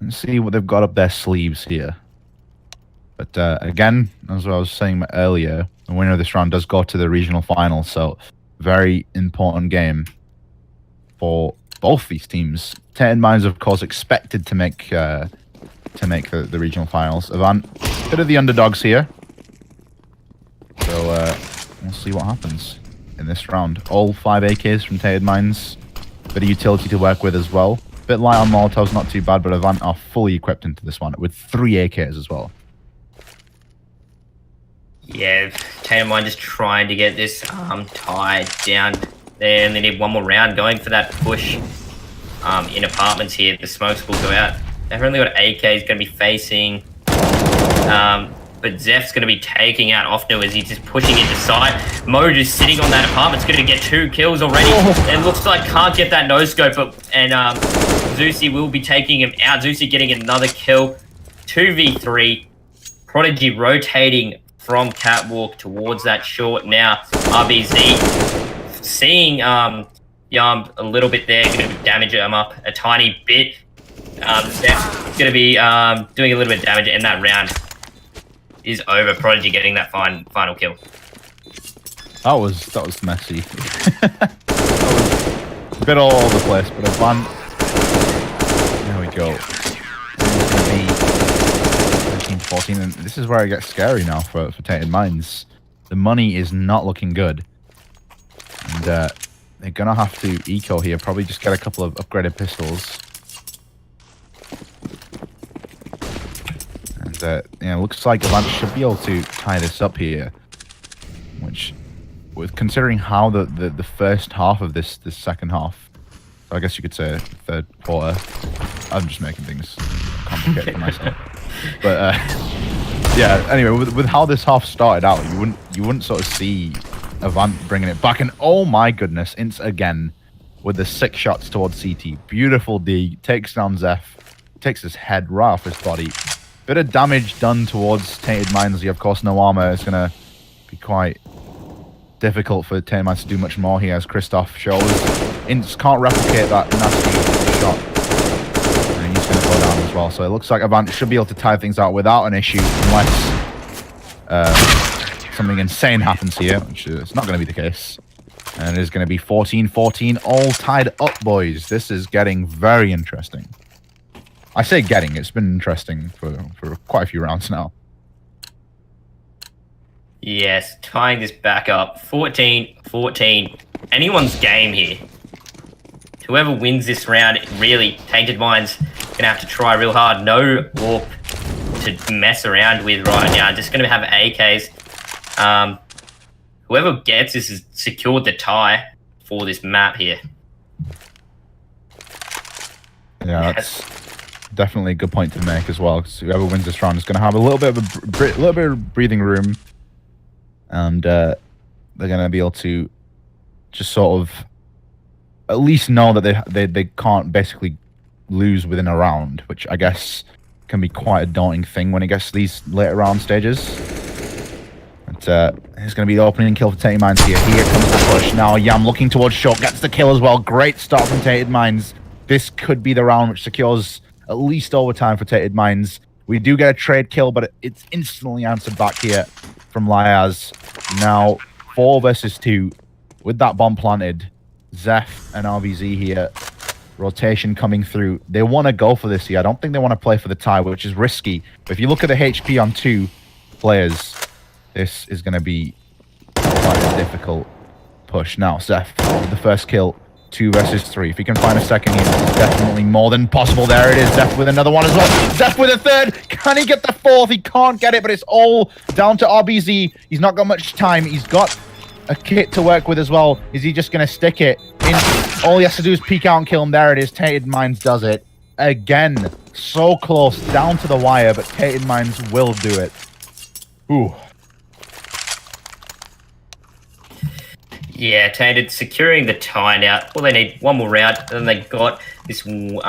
let's see what they've got up their sleeves here. But again, as I was saying earlier, the winner of this round does go to the regional final. So very important game for both these teams. Tainted Minds, of course, expected to make the regional finals. AVANT, bit of the underdogs here. So we'll see what happens in this round. All 5 AKs from Tainted Minds. Bit of utility to work with as well. Bit light on Molotovs, not too bad, but AVANT are fully equipped into this one with 3 AKs as well. Yeah, Tainted Mind just trying to get this tied down there, and they need one more round going for that push in apartments here. The smokes will go out. They've only got AK is going to be facing, but Zeph's going to be taking out Ofnu as he's just pushing into sight. Mo just sitting on that apartment's going to get 2 kills already. And looks like can't get that no-scope, and Zusi will be taking him out. Zusi getting another kill. 2v3. Prodigy rotating from Catwalk towards that short now. RBZ seeing Yam a little bit there, going to damage him up a tiny bit. Zeph's going to be doing a little bit of damage, and that round is over. Prodigy getting that final kill. That was messy. That was a bit all over the place, but AVANT. There we go. It's going to be 13-14, and this is where it gets scary now for Tainted Minds. The money is not looking good, and they're gonna have to eco here. Probably just get a couple of upgraded pistols. And looks like AVANT should be able to tie this up here, which, with considering how the first half of this second half, I guess you could say third quarter. I'm just making things complicated for myself, but yeah. Anyway, with how this half started out, you wouldn't sort of see AVANT bringing it back, and oh my goodness, Ince again with the 6 shots towards CT. Beautiful D, takes down Zeph, takes his head right off his body. Bit of damage done towards Tainted Minds. He, of course, no armor. It's going to be quite difficult for Tainted Minds to do much more here, as Christoph shows. Ince can't replicate that nasty shot. And he's going to go down as well. So it looks like AVANT should be able to tie things out without an issue, unless something insane happens here, which is not going to be the case. And it is going to be 14-14, all tied up, boys. This is getting very interesting. I say getting, it's been interesting for quite a few rounds now. Yes, tying this back up. 14-14. Anyone's game here. Whoever wins this round, really, Tainted Minds going to have to try real hard. No warp to mess around with right now. Just going to have AKs. Whoever gets this has secured the tie for this map here. Yeah, that's definitely a good point to make as well, because whoever wins this round is going to have a little bit of breathing room, and they're going to be able to just sort of at least know that they can't basically lose within a round, which I guess can be quite a daunting thing when it gets to these later round stages. But it's going to be the opening kill for Tainted Minds here. Here comes the push. Now Yam looking towards short, gets the kill as well. Great start from Tainted Minds. This could be the round which secures at least overtime for Tainted Minds. We do get a trade kill, but it's instantly answered back here from Liaz. Now 4 versus 2 with that bomb planted. Zeph and RBZ here. Rotation coming through. They want to go for this here. I don't think they want to play for the tie, which is risky. But if you look at the HP on 2 players, this is going to be quite a difficult push. Now Zeph with the first kill. 2 versus 3. If he can find a second here, it's definitely more than possible. There it is. Zeph with another one as well. Zeph with a third. Can he get the 4th? He can't get it, but it's all down to RBZ. He's not got much time. He's got a kit to work with as well. Is he just going to stick it in? All he has to do is peek out and kill him. There it is. Tainted Minds does it. Again, so close, down to the wire, but Tainted Minds will do it. Ooh. Yeah, Tainted securing the tie now. Well, they need one more round, and they got this win.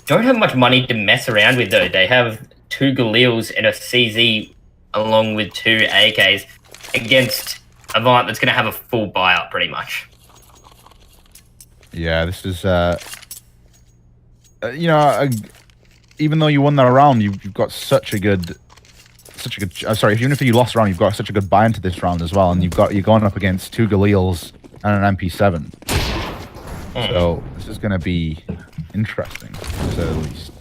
Don't have much money to mess around with, though. They have 2 Galils and a CZ along with 2 AKs against AVANT that's going to have a full buyout, pretty much. Yeah, this is, even though you won that round, you've got such a good, sorry, even if you lost a round, you've got such a good buy into this round as well, and you're going up against 2 Galils and an MP7. So this is going to be interesting, to say the least.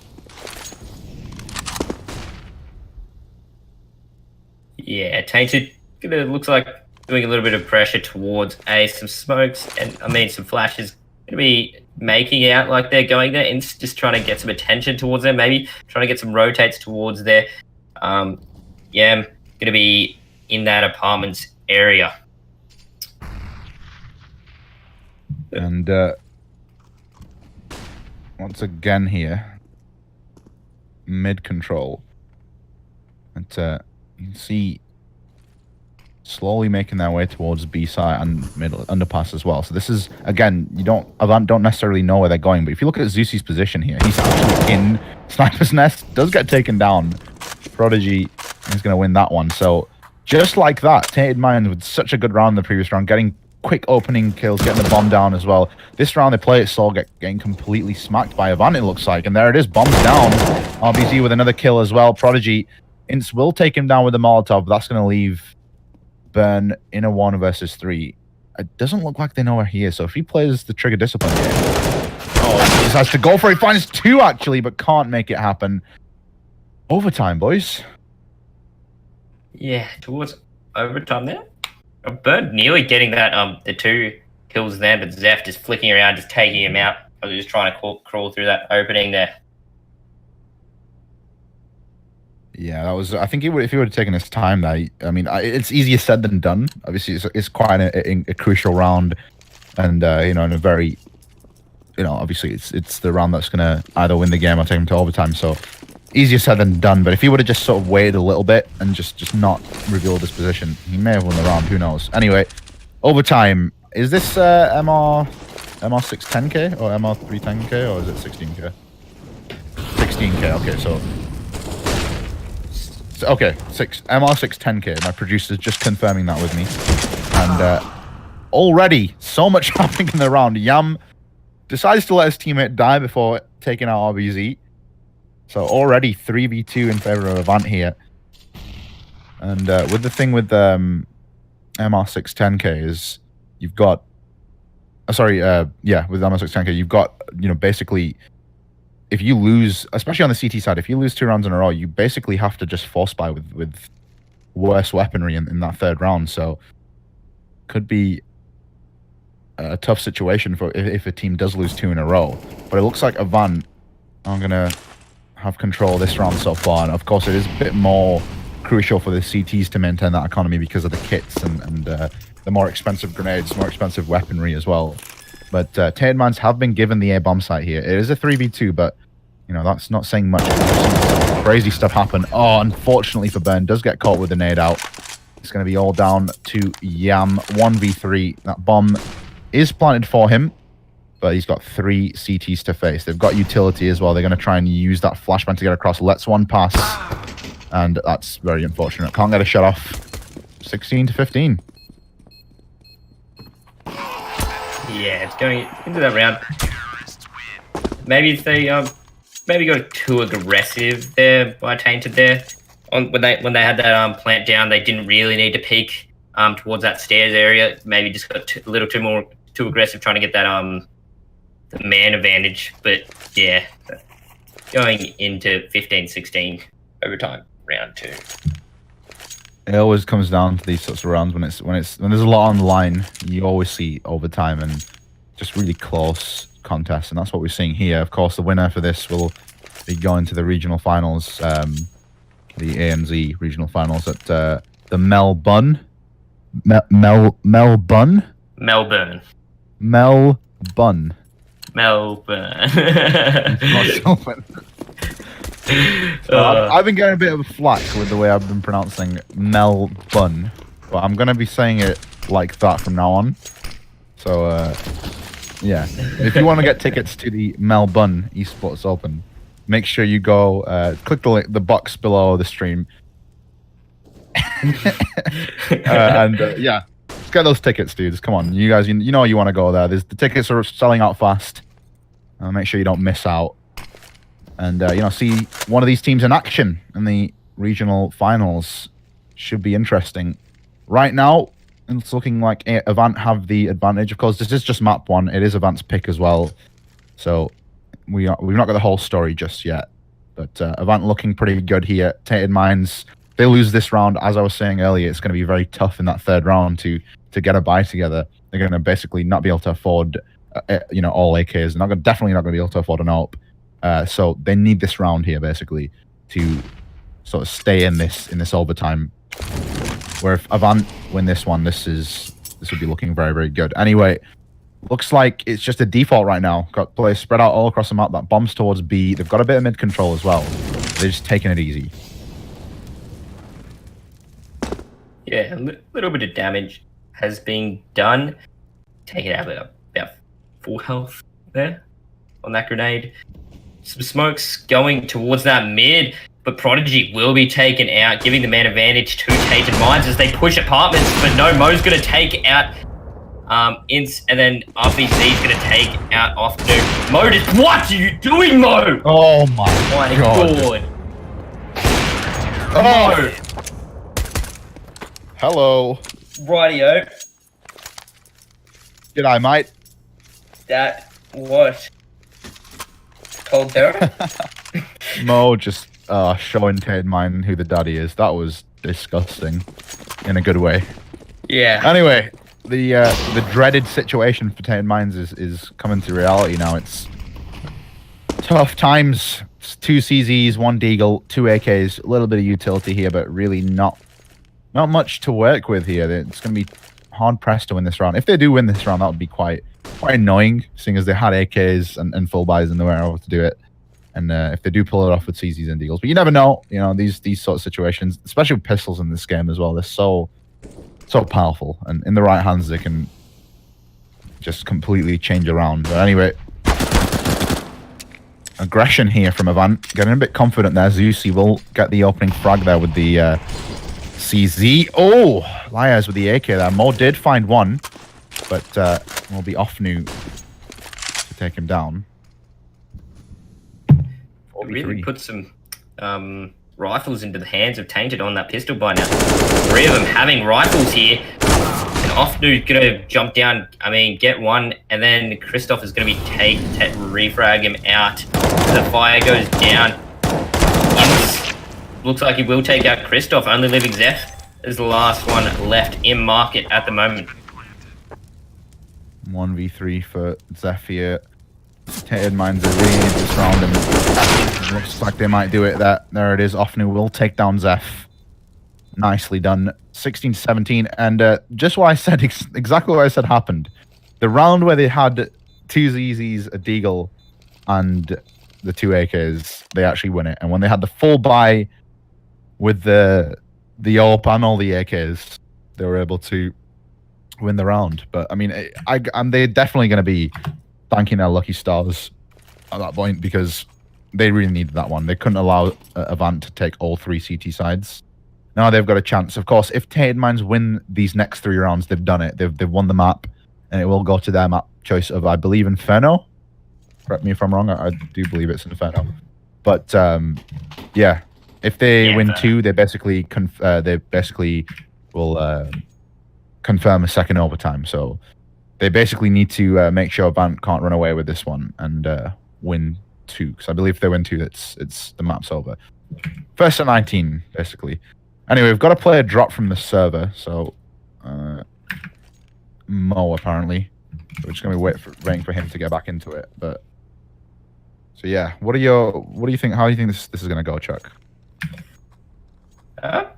Yeah, Tainted looks like doing a little bit of pressure towards some smokes and some flashes. Gonna be making out like they're going there and just trying to get some attention towards them, maybe trying to get some rotates towards there. Yeah, gonna be in that apartments area. And once again here, mid control. And you can see slowly making their way towards B side and middle underpass as well. So this is, again, AVANT don't necessarily know where they're going, but if you look at Zeus's position here, he's actually in Sniper's Nest, does get taken down. Prodigy is going to win that one. So just like that, Tainted Minds with such a good round in the previous round, getting quick opening kills, getting the bomb down as well. This round they play it slow, getting completely smacked by AVANT, it looks like. And there it is, bombs down. RBZ with another kill as well. Prodigy, Ince will take him down with the Molotov, but that's going to leave Burn in a 1 versus 3. It doesn't look like they know where he is, so if he plays the trigger discipline game, he decides to go for it. He finds 2 actually, but can't make it happen. Overtime, boys. Yeah, towards overtime there. Burn nearly getting that the 2 kills there, but Zeph just flicking around, just taking him out. I was just trying to crawl through that opening there. Yeah, that was. I think if he would have taken his time, there. I mean, it's easier said than done. Obviously, it's quite a crucial round, and in a very, obviously it's the round that's gonna either win the game or take him to overtime. So easier said than done. But if he would have just sort of waited a little bit and just not revealed his position, he may have won the round. Who knows? Anyway, overtime. Is this MR610K or MR310K or is it 16K? 16K. Okay, so. Okay, MR610K. My producer's just confirming that with me. And already, so much happening in the round. Yam decides to let his teammate die before taking out RBZ. So already 3v2 in favor of Avant here. And with the thing with MR610K is you've got... with MR610K, you've got, basically... If you lose, especially on the CT side, if you lose 2 rounds in a row, you basically have to just force buy with worse weaponry in that 3rd round. So could be a tough situation for if a team does lose 2 in a row. But it looks like Avant are gonna have control this round so far, and of course it is a bit more crucial for the CTs to maintain that economy because of the kits and the more expensive grenades, more expensive weaponry as well. But Tainted Minds have been given the A bomb site here. It is a 3v2, but that's not saying much. Crazy stuff happen. Oh, unfortunately for Burn, does get caught with the nade out. It's going to be all down to Yam. 1v3. That bomb is planted for him, but he's got 3 CTs to face. They've got utility as well. They're going to try and use that flashbang to get across. Lets one pass, and that's very unfortunate. Can't get a shot off. 16 to 15. Yeah, it's going into that round. Maybe if they maybe got too aggressive there by Tainted there. When they had that plant down, they didn't really need to peek towards that stairs area. Maybe just got a little too aggressive trying to get that the man advantage. But yeah, going into 15-16 overtime round 2. It always comes down to these sorts of rounds when there's a lot on the line. You always see overtime and just really close contests, and that's what we're seeing here. Of course, the winner for this will be going to the regional finals, the ANZ regional finals at the Melbourne. Melbourne. I've been getting a bit of a flack with the way I've been pronouncing Melbourne, but I'm going to be saying it like that from now on. So, yeah. If you want to get tickets to the Melbourne Esports Open, make sure you go, click the box below the stream. Yeah, let's get those tickets, dudes. Come on, you guys, you know you want to go there. The tickets are selling out fast. Make sure you don't miss out. And, see one of these teams in action in the regional finals. Should be interesting. Right now, it's looking like Avant have the advantage. Of course, this is just map 1. It is Avant's pick as well. So we've not got the whole story just yet. But Avant looking pretty good here. Tainted Minds, they lose this round. As I was saying earlier, it's going to be very tough in that 3rd round to get a buy together. They're going to basically not be able to afford, all AKs. Definitely not going to be able to afford an AWP. So they need this round here basically to sort of stay in this overtime. Where if Avant win this one, this would be looking very, very good. Anyway, looks like it's just a default right now. Got players spread out all across the map. That bombs towards B. They've got a bit of mid control as well. They're just taking it easy. Yeah, a little bit of damage has been done. Take it out about full health there on that grenade. Some smokes going towards that mid, but Prodigy will be taken out, giving the man advantage to Tainted Minds as they push apartments. But no, Mo's going to take out Ints, and then RBZ's going to take out off Nuke. Mo, what are you doing, Mo? Oh my god. Mo. Hello. Rightio. G'day, mate. That what? Cold terror? Mo just showing Tainted Mind who the daddy is. That was disgusting in a good way. Yeah. Anyway, the dreaded situation for Tainted Minds is coming to reality now. It's tough times 2 CZs, 1 Deagle, 2 AKs, a little bit of utility here, but really not much to work with here. It's going to be hard pressed to win this round. If they do win this round, that would be quite annoying, seeing as they had AKs and full buys and they weren't able to do it. And if they do pull it off with CZs and Deagles, but you never know. You know, these sort of situations, especially with pistols in this game as well, they're so powerful, and in the right hands they can just completely change around. But anyway, aggression here from Avant, getting a bit confident there. Zeusy will get the opening frag there with the CZ. Oh, Liars with the AK there. Mo did find one, but will be off new to take him down. Really put some rifles into the hands of Tainted on that pistol by now. 3 of them having rifles here. And Offnu's going to jump down, get one, and then Christoph is going to be refrag him out. The fire goes down. Looks like he will take out Christoph, only leaving Zeph as the last one left in market at the moment. 1v3 for Zeph here. Tainted Minds are really into this round, and it looks like they might do it. There it is. Offnu will take down Zeph. Nicely done. 16-17, and just what I said, exactly what I said happened. The round where they had 2 ZZs, a Deagle, and the 2 AKs, they actually win it. And when they had the full buy with the AWP and all the AKs, they were able to win the round. But I mean, they're definitely going to be thanking their lucky stars at that point, because they really needed that one. They couldn't allow Avant to take all 3 CT sides. Now they've got a chance. Of course, if Tainted Minds win these next 3 rounds, they've done it. They've won the map, and it will go to their map choice of, I believe, Inferno. Correct me if I'm wrong. I do believe it's Inferno. But yeah, if they win 2, they basically will confirm a second overtime. So they basically need to make sure Avant can't run away with this one and win 2. Because I believe if they win 2, it's the map's over. First to 19, basically. Anyway, we've got a player drop from the server, so Mo apparently. So we're just gonna be waiting for him to get back into it. But so yeah, what do you think? How do you think this is gonna go, Chuck? I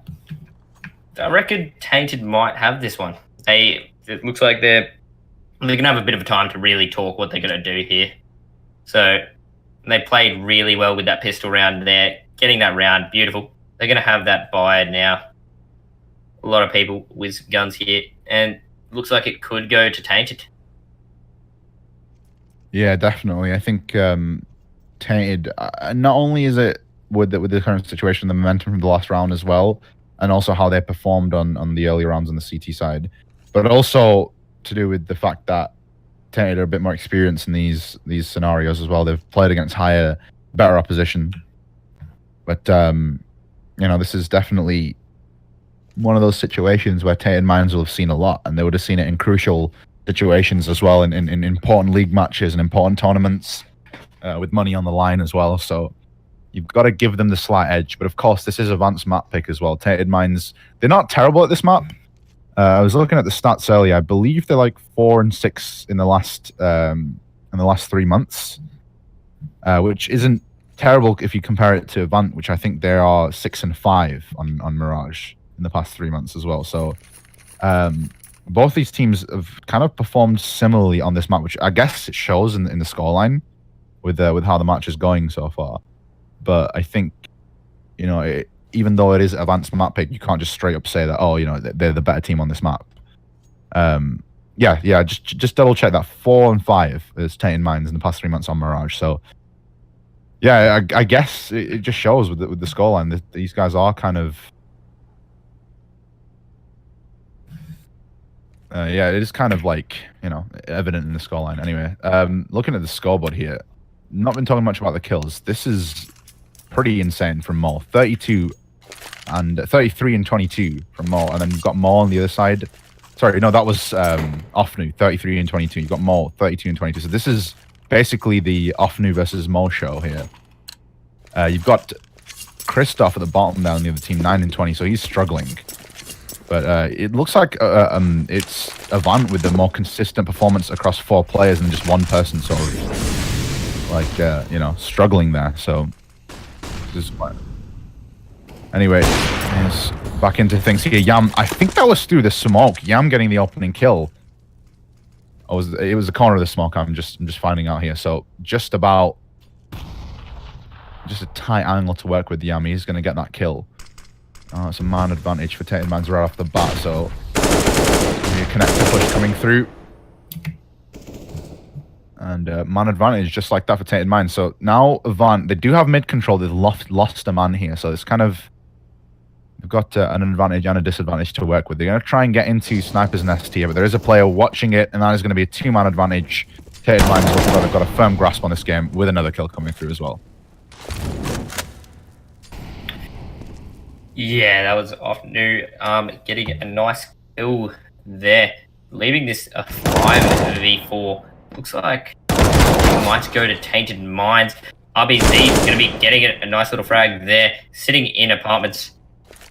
reckon Tainted might have this one. It looks like they're gonna have a bit of a time to really talk what they're gonna do here. So they played really well with that pistol round there, getting that round beautiful. They're going to have that buy now. A lot of people with guns here, and looks like it could go to Tainted. Yeah, definitely. I think Tainted, not only is it with the current situation, the momentum from the last round as well, and also how they performed on the early rounds on the CT side, but also to do with the fact that Tainted are a bit more experienced in these scenarios as well. They've played against better opposition. But you know, this is definitely one of those situations where Tainted Minds will have seen a lot, and they would have seen it in crucial situations as well, in important league matches and important tournaments with money on the line as well. So you've got to give them the slight edge. But of course, this is Avant's map pick as well. Tainted Minds, they're not terrible at this map. I was looking at the stats earlier. I believe they're like 4 and 6 in the last 3 months, which isn't terrible if you compare it to Avant, which I think they are 6 and 5 on Mirage in the past 3 months as well. So both these teams have kind of performed similarly on this map, which I guess it shows in the scoreline with how the match is going so far. But I think, you know, even though it is Avant's map pick, you can't just straight up say that, oh, you know, they're the better team on this map. Yeah, just double check that. 4 and 5 is Tainted Minds in the past 3 months on Mirage. So yeah, I guess it just shows with the scoreline that these guys are kind of yeah, it is kind of like, you know, evident in the scoreline. Anyway, looking at the scoreboard here, not been talking much about the kills. This is pretty insane from Mo. 32 and 33 and 22 from Mo, and then you've got Mo on the other side. Sorry, no, that was Offnu, 33 and 22. You've got Mo, 32 and 22. So this is basically the Offnu versus Mo show here. You've got Christoph at the bottom there on the other team, 9 and 20, so he's struggling. But it looks like it's Avant with the more consistent performance across 4 players and just one person sort of like, you know, struggling there. So This is fine. Anyway, yes, back into things here. Yam, I think that was through the smoke. Yam getting the opening kill. It was the corner of the smoke. I'm just finding out here. So just a tight angle to work with Yam. He's going to get that kill. It's a man advantage for Tainted Minds right off the bat. So a connector push coming through. And man advantage just like that for Tainted Minds. So now AVANT, they do have mid control. They've lost a man here. So it's kind of... They've got an advantage and a disadvantage to work with. They're going to try and get into Sniper's Nest here, but there is a player watching it, and that is going to be a 2-man advantage. Tainted Minds have got a firm grasp on this game with another kill coming through as well. Yeah, that was off new. Getting a nice kill there. Leaving this a 5v4. Looks like we might go to Tainted Minds. RBZ is going to be getting a nice little frag there. Sitting in apartments.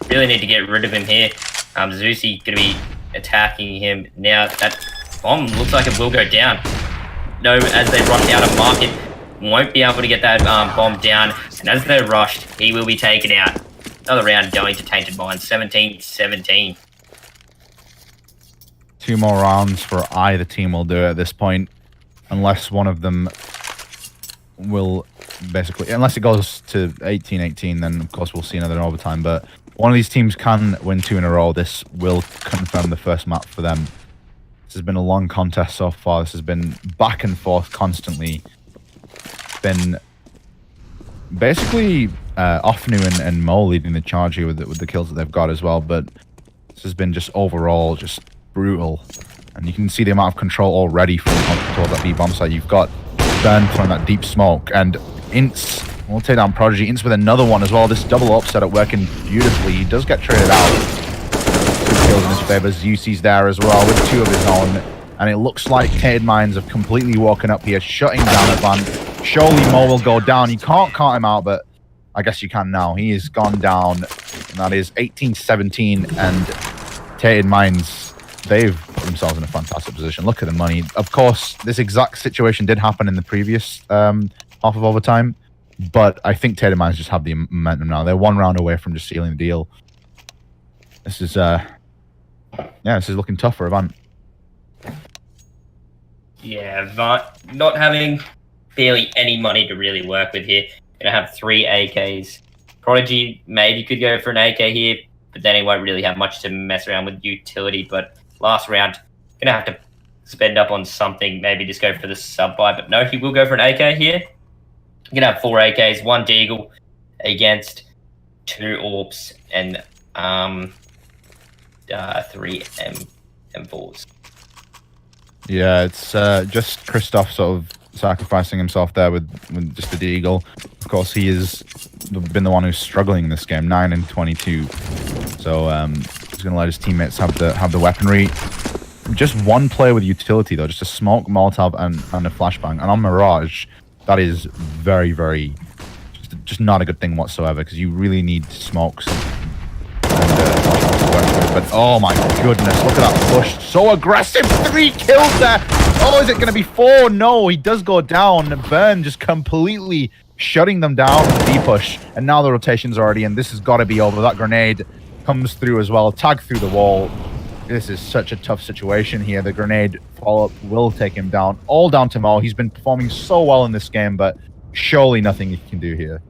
Really need to get rid of him here. Zeusy going to be attacking him now. That bomb looks like it will go down. No, as they rush out of market, won't be able to get that bomb down. And as they're rushed, he will be taken out. Another round going to Tainted Minds, 17-17. 2 more rounds for either team will do it at this point. Unless one of them will basically... Unless it goes to 18-18, then of course we'll see another overtime. But one of these teams can win 2 in a row. This will confirm the first map for them. This has been a long contest so far. This has been back and forth constantly. Been basically Offnu and Mo leading the charge here with the kills that they've got as well. But this has been just overall just brutal. And you can see the amount of control already from towards that B bomb site. You've got Burn throwing that deep smoke, and Ince will take down Prodigy. Ince with another one as well. This double up setup working beautifully. He does get traded out. 2 kills in his favor. Zusi's there as well with 2 of his own. And it looks like Tainted Minds have completely woken up here, shutting down AVANT. Surely Mo will go down. You can't count him out, but I guess you can now. He has gone down. And that is 18-17, and Tainted Minds, they've put themselves in a fantastic position. Look at the money. Of course, this exact situation did happen in the previous half of overtime, but I think Tainted Minds just have the momentum now. They're 1 round away from just sealing the deal. This is, this is looking tough for AVANT. Yeah, AVANT not having barely any money to really work with here. Gonna have 3 AKs. Prodigy maybe could go for an AK here, but then he won't really have much to mess around with utility. But last round, gonna have to spend up on something, maybe just go for the sub buy. But no, he will go for an AK here. Gonna have 4 AKs, 1 Deagle against 2 AWPs and 3 M4s. Yeah, it's just Christoph sort of sacrificing himself there with just the Deagle. Of course, he has been the one who's struggling in this game, 9 and 22. So he's going to let his teammates have the weaponry. Just 1 player with utility though, just a smoke, Molotov, and a flashbang. And on Mirage, that is very, very just not a good thing whatsoever, because you really need smokes. But oh my goodness, look at that push. So aggressive. 3 kills there. Oh, is it going to be 4? No, he does go down. Burn just completely shutting them down with the D-push. And now the rotation's already in. This has got to be over. That grenade comes through as well. Tag through the wall. This is such a tough situation here. The grenade follow-up will take him down. All down to Mo. He's been performing so well in this game, but surely nothing he can do here.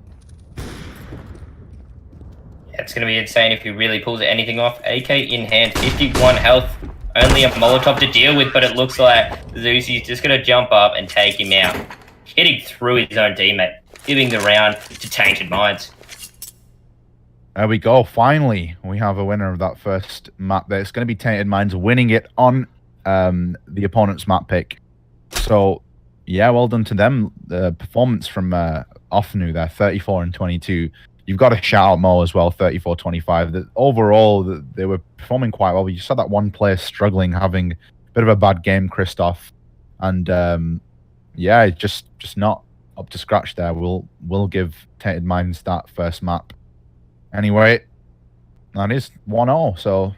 It's going to be insane if he really pulls anything off. AK in hand, 51 health. Only a Molotov to deal with, but it looks like Zeusy's just going to jump up and take him out. Hitting through his own teammate, giving the round to Tainted Minds. There we go. Finally, we have a winner of that first map there. It's going to be Tainted Minds winning it on the opponent's map pick. So, yeah, well done to them. The performance from Offnu there, 34 and 22. You've got to shout out Mo as well, 34-25. Overall, they were performing quite well. You saw that 1 player struggling, having a bit of a bad game, Christoph. And, yeah, just not up to scratch there. We'll give Tainted Minds that first map. Anyway, that is 1-0, so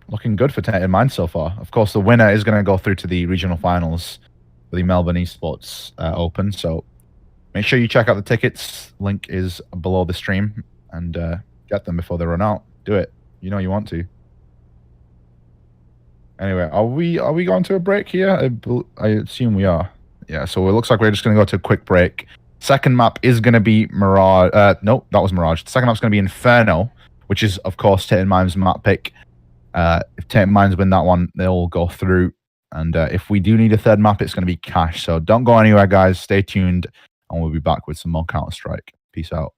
looking good for Tainted Minds so far. Of course, the winner is going to go through to the regional finals for the Melbourne Esports Open, so Make sure you check out the tickets. Link is below the stream, and get them before they run out. Do it. You know you want to. Anyway, are we going to a break here? I assume we are. Yeah. So it looks like we're just going to go to a quick break. Second map is going to be Mirage. No, that was Mirage. The second map's going to be Inferno, which is of course Tainted Minds' map pick. If Tainted Minds win that one, they'll go through. And if we do need a third map, it's going to be Cash. So don't go anywhere, guys. Stay tuned, and we'll be back with some more Counter-Strike. Peace out.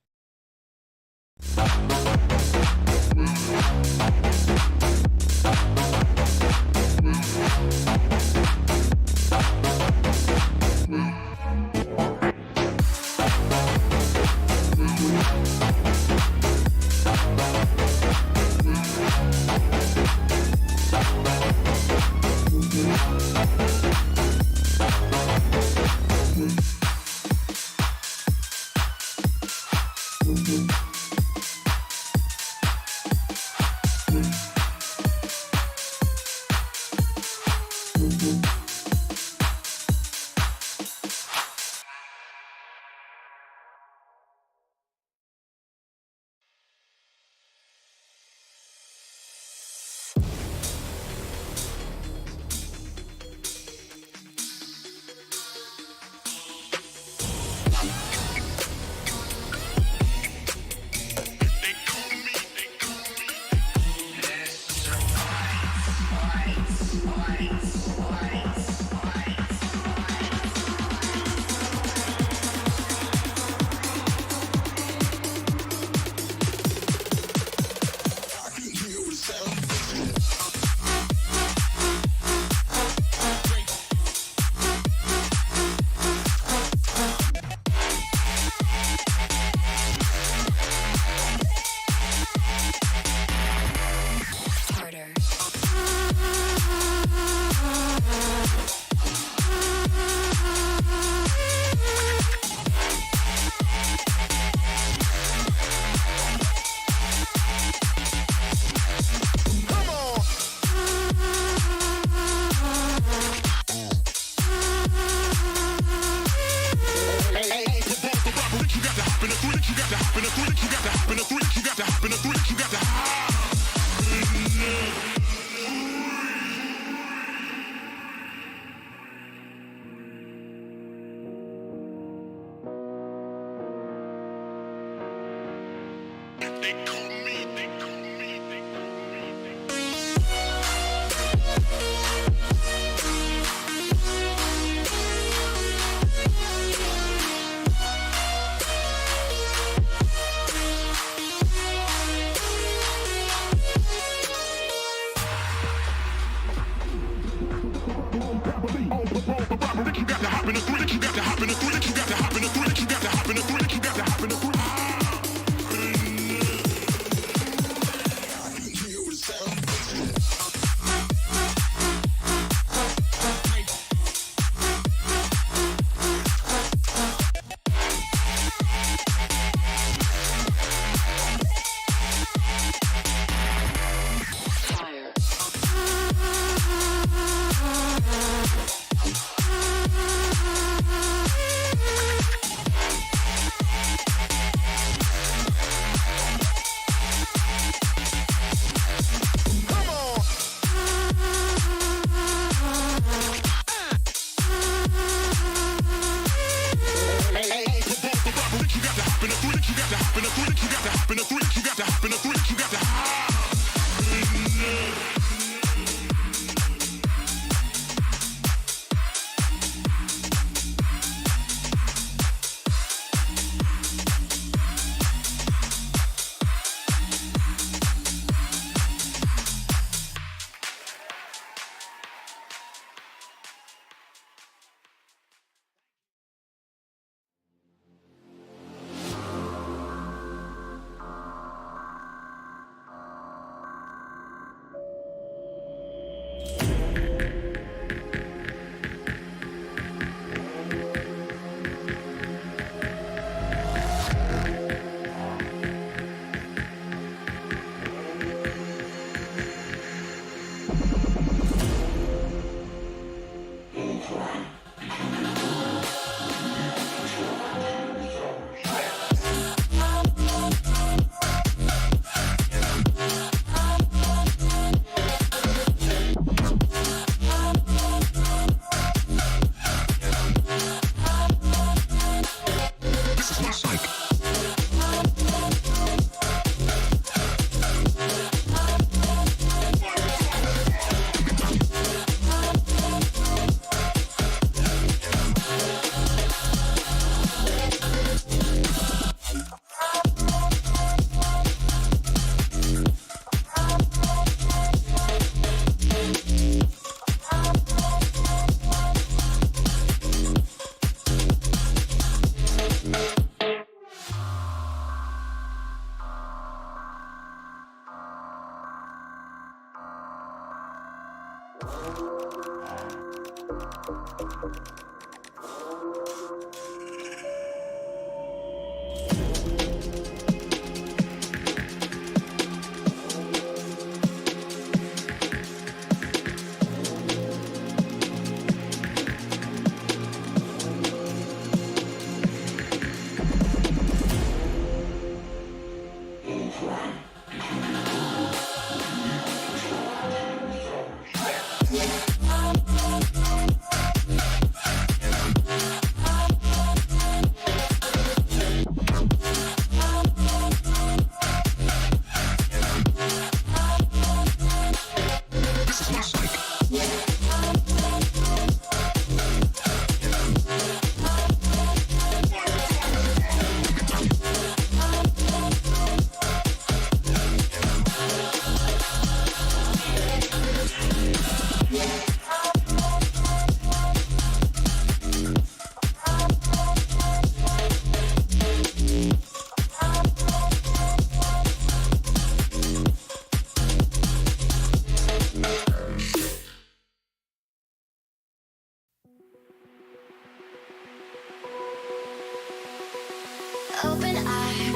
Open eye,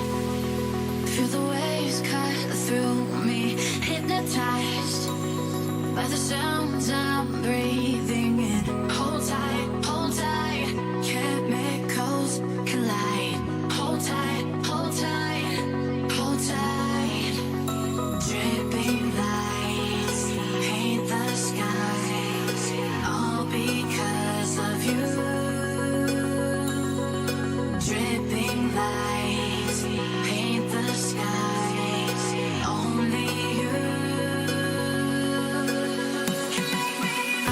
feel the waves cut through me, hypnotized by the sounds I'm breathing in. Hold tight, chemicals collide. Hold tight, hold tight, hold tight. Dripping lights paint the skies, all because of you. Dripping lights paint the skies, only you can make me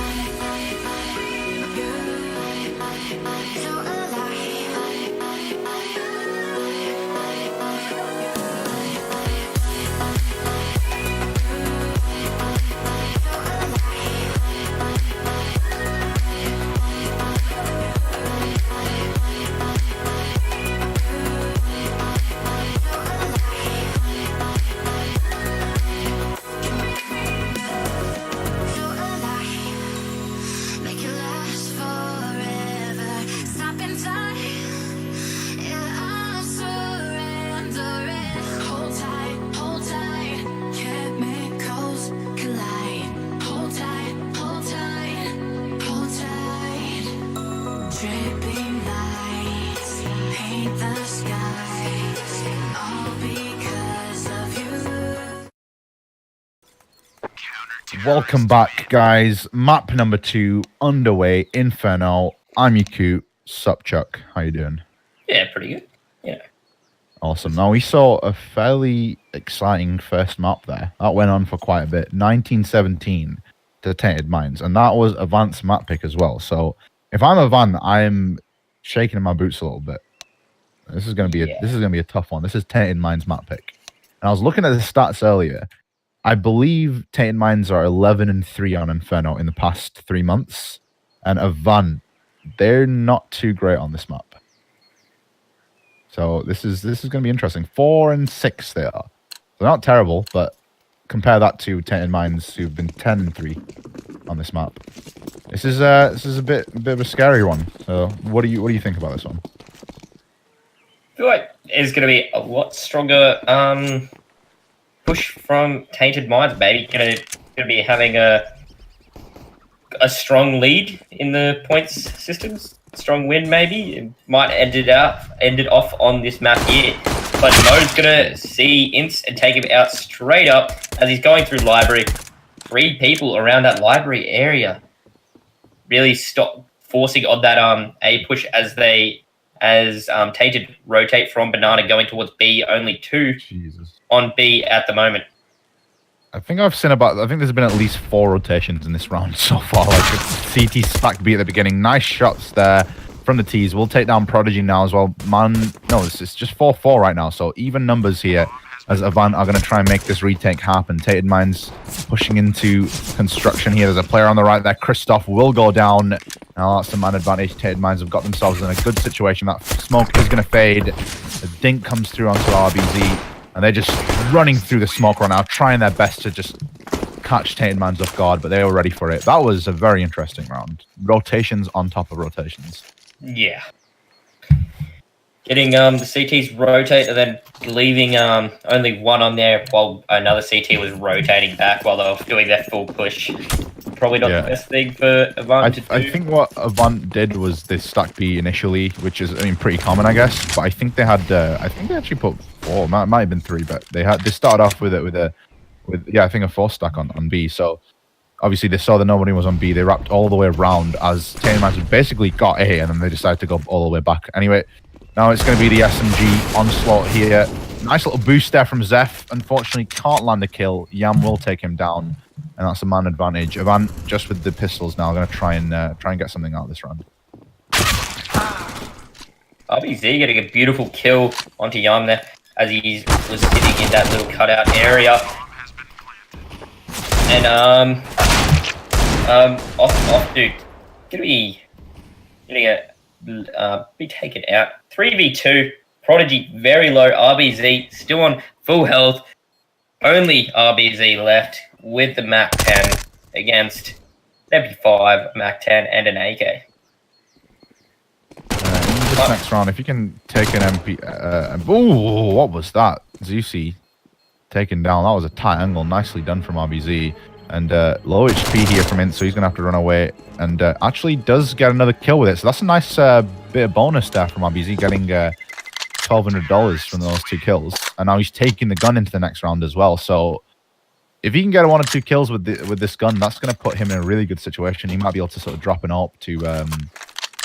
feel make it last forever. Stop in time, yeah, I'm surrendering. Hold tight, chemicals collide. Hold tight, hold tight, hold tight. Dripping lights paint the skies, all because of you. Welcome back, guys. Map number 2 underway. Inferno. I'm Yaku. Sup, Chuck? How you doing? Yeah, pretty good. Yeah. Awesome. Now, we saw a fairly exciting first map there. That went on for quite a bit. 1917 to Tainted Mines. And that was AVANT's map pick as well. So, if I'm AVANT, I'm shaking in my boots a little bit. This is going to be a tough one. This is Tainted Mines map pick. And I was looking at the stats earlier. I believe Tainted Mines are 11-3 on Inferno in the past 3 months. And AVANT, they're not too great on this map. So this is going to be interesting. 4-6 they are. They're not terrible, but compare that to Tainted Mines, who've been 10-3 on this map. This is a bit of a scary one. So what do you think about this one? I feel like it's going to be a lot stronger push from Tainted Minds, maybe going to be having a strong lead in the points systems. Strong win, maybe. It might end it off on this map here. But Mo's going to see Ints and take him out straight up as he's going through library. 3 people around that library area. Really stop forcing on that A push as Tainted rotate from Banana going towards B. Only 2 on B at the moment. I think there's been at least 4 rotations in this round so far. Like CT stacked B at the beginning. Nice shots there from the T's. We'll take down Prodigy now as well. No, it's just 4-4 right now. So even numbers here as AVANT are going to try and make this retake happen. Tainted Mines pushing into construction here. There's a player on the right there. Christoph will go down. Now that's the man advantage. Tainted Mines have got themselves in a good situation. That smoke is going to fade. The dink comes through onto RBZ. And they're just running through the smoke right now, trying their best to just catch Tainted Minds off guard, but they were ready for it. That was a very interesting round. Rotations on top of rotations. Yeah. Getting the CTs rotate and then leaving only one on there while another CT was rotating back while they were doing their full push. Probably not the best thing for Avant to do. I think what Avant did was they stacked B initially, which is, I mean, pretty common, I guess. But I think they had, I think they actually put 4, might have been 3, but they started off with I think a 4 stack on B. So obviously they saw that nobody was on B. They wrapped all the way around as Tainted Minds basically got A, and then they decided to go all the way back. Anyway, now it's going to be the SMG onslaught here. Nice little boost there from Zeph. Unfortunately, can't land a kill. Yam will take him down, and that's a man advantage. Avant just with the pistols now, going to try and get something out of this round. RBZ getting a beautiful kill onto Yam there as he was sitting in that little cutout area. And off dude, gonna be taken out. 3v2. Prodigy very low. RBZ still on full health. Only RBZ left with the Mac 10 against MP5, Mac 10, and an AK. In this next round, if you can take an MP, ooh, what was that? Zusi taken down. That was a tight angle. Nicely done from RBZ. And low HP here from Int, so he's going to have to run away. And actually does get another kill with it. So that's a nice bit of bonus there from RBZ, getting $1,200 from those 2 kills. And now he's taking the gun into the next round as well. So if he can get 1 or 2 kills with this gun, that's going to put him in a really good situation. He might be able to sort of drop an AWP to...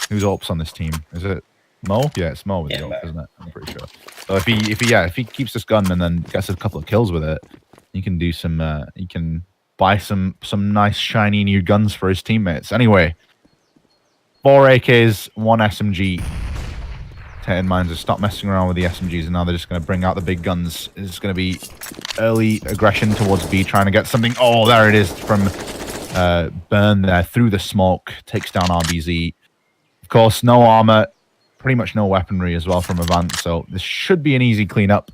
who's AWPs on this team? Is it Mo? Yeah, it's Mo with the AWP, isn't it? I'm pretty sure. So if he keeps this gun and then gets a couple of kills with it, he can do some... he can buy some nice shiny new guns for his teammates. Anyway, 4 AKs, 1 SMG. Tainted Minds have stopped messing around with the SMGs, and now they're just going to bring out the big guns. It's going to be early aggression towards B, trying to get something. Oh, there it is from Burn there through the smoke. Takes down RBZ. Of course, no armor, pretty much no weaponry as well from Avant, so this should be an easy cleanup.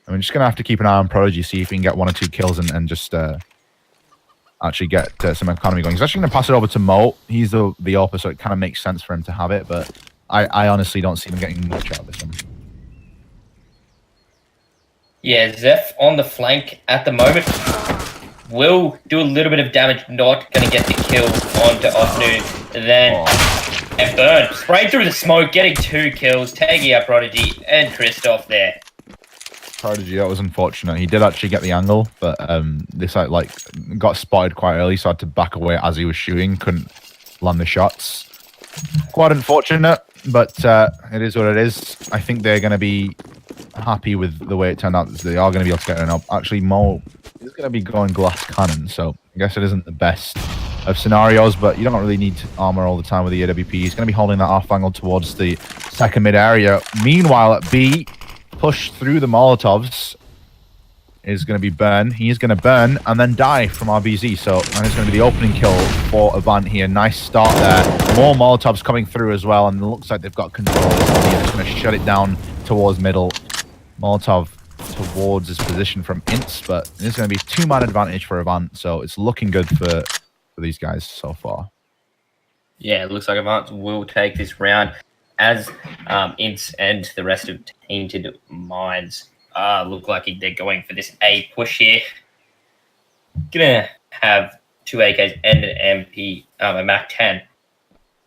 And we're just going to have to keep an eye on Prodigy, see if we can get 1 or 2 kills and just actually get some economy going. He's actually going to pass it over to Mo. He's the AWP, so it kind of makes sense for him to have it, but I honestly don't see him getting much out of this one. Yeah, Zeph on the flank at the moment will do a little bit of damage, not going to get the kill onto Osnu. And then and Burn, sprayed through the smoke, getting 2 kills, taking out Prodigy and Christoph there. Prodigy, that was unfortunate. He did actually get the angle, but this like got spotted quite early, so I had to back away as he was shooting. Couldn't land the shots. Quite unfortunate, but it is what it is. I think they're going to be happy with the way it turned out. They are going to be able to get an up. Actually, Mo is going to be going glass cannon, so I guess it isn't the best of scenarios, but you don't really need armor all the time with the AWP. He's going to be holding that off angle towards the second mid area. Meanwhile, at B, push through the Molotovs is going to be Burn. He is going to burn and then die from RBZ. So that is going to be the opening kill for Avant here. Nice start there. More Molotovs coming through as well, and it looks like they've got control. They're just going to shut it down towards middle. Molotov towards his position from Ints, but it's going to be 2-man advantage for Avant. So it's looking good for these guys so far. Yeah, it looks like Avant will take this round as Ints and the rest of Tainted Minds look like they're going for this A push here. Gonna have 2 AKs and an MP, a Mac 10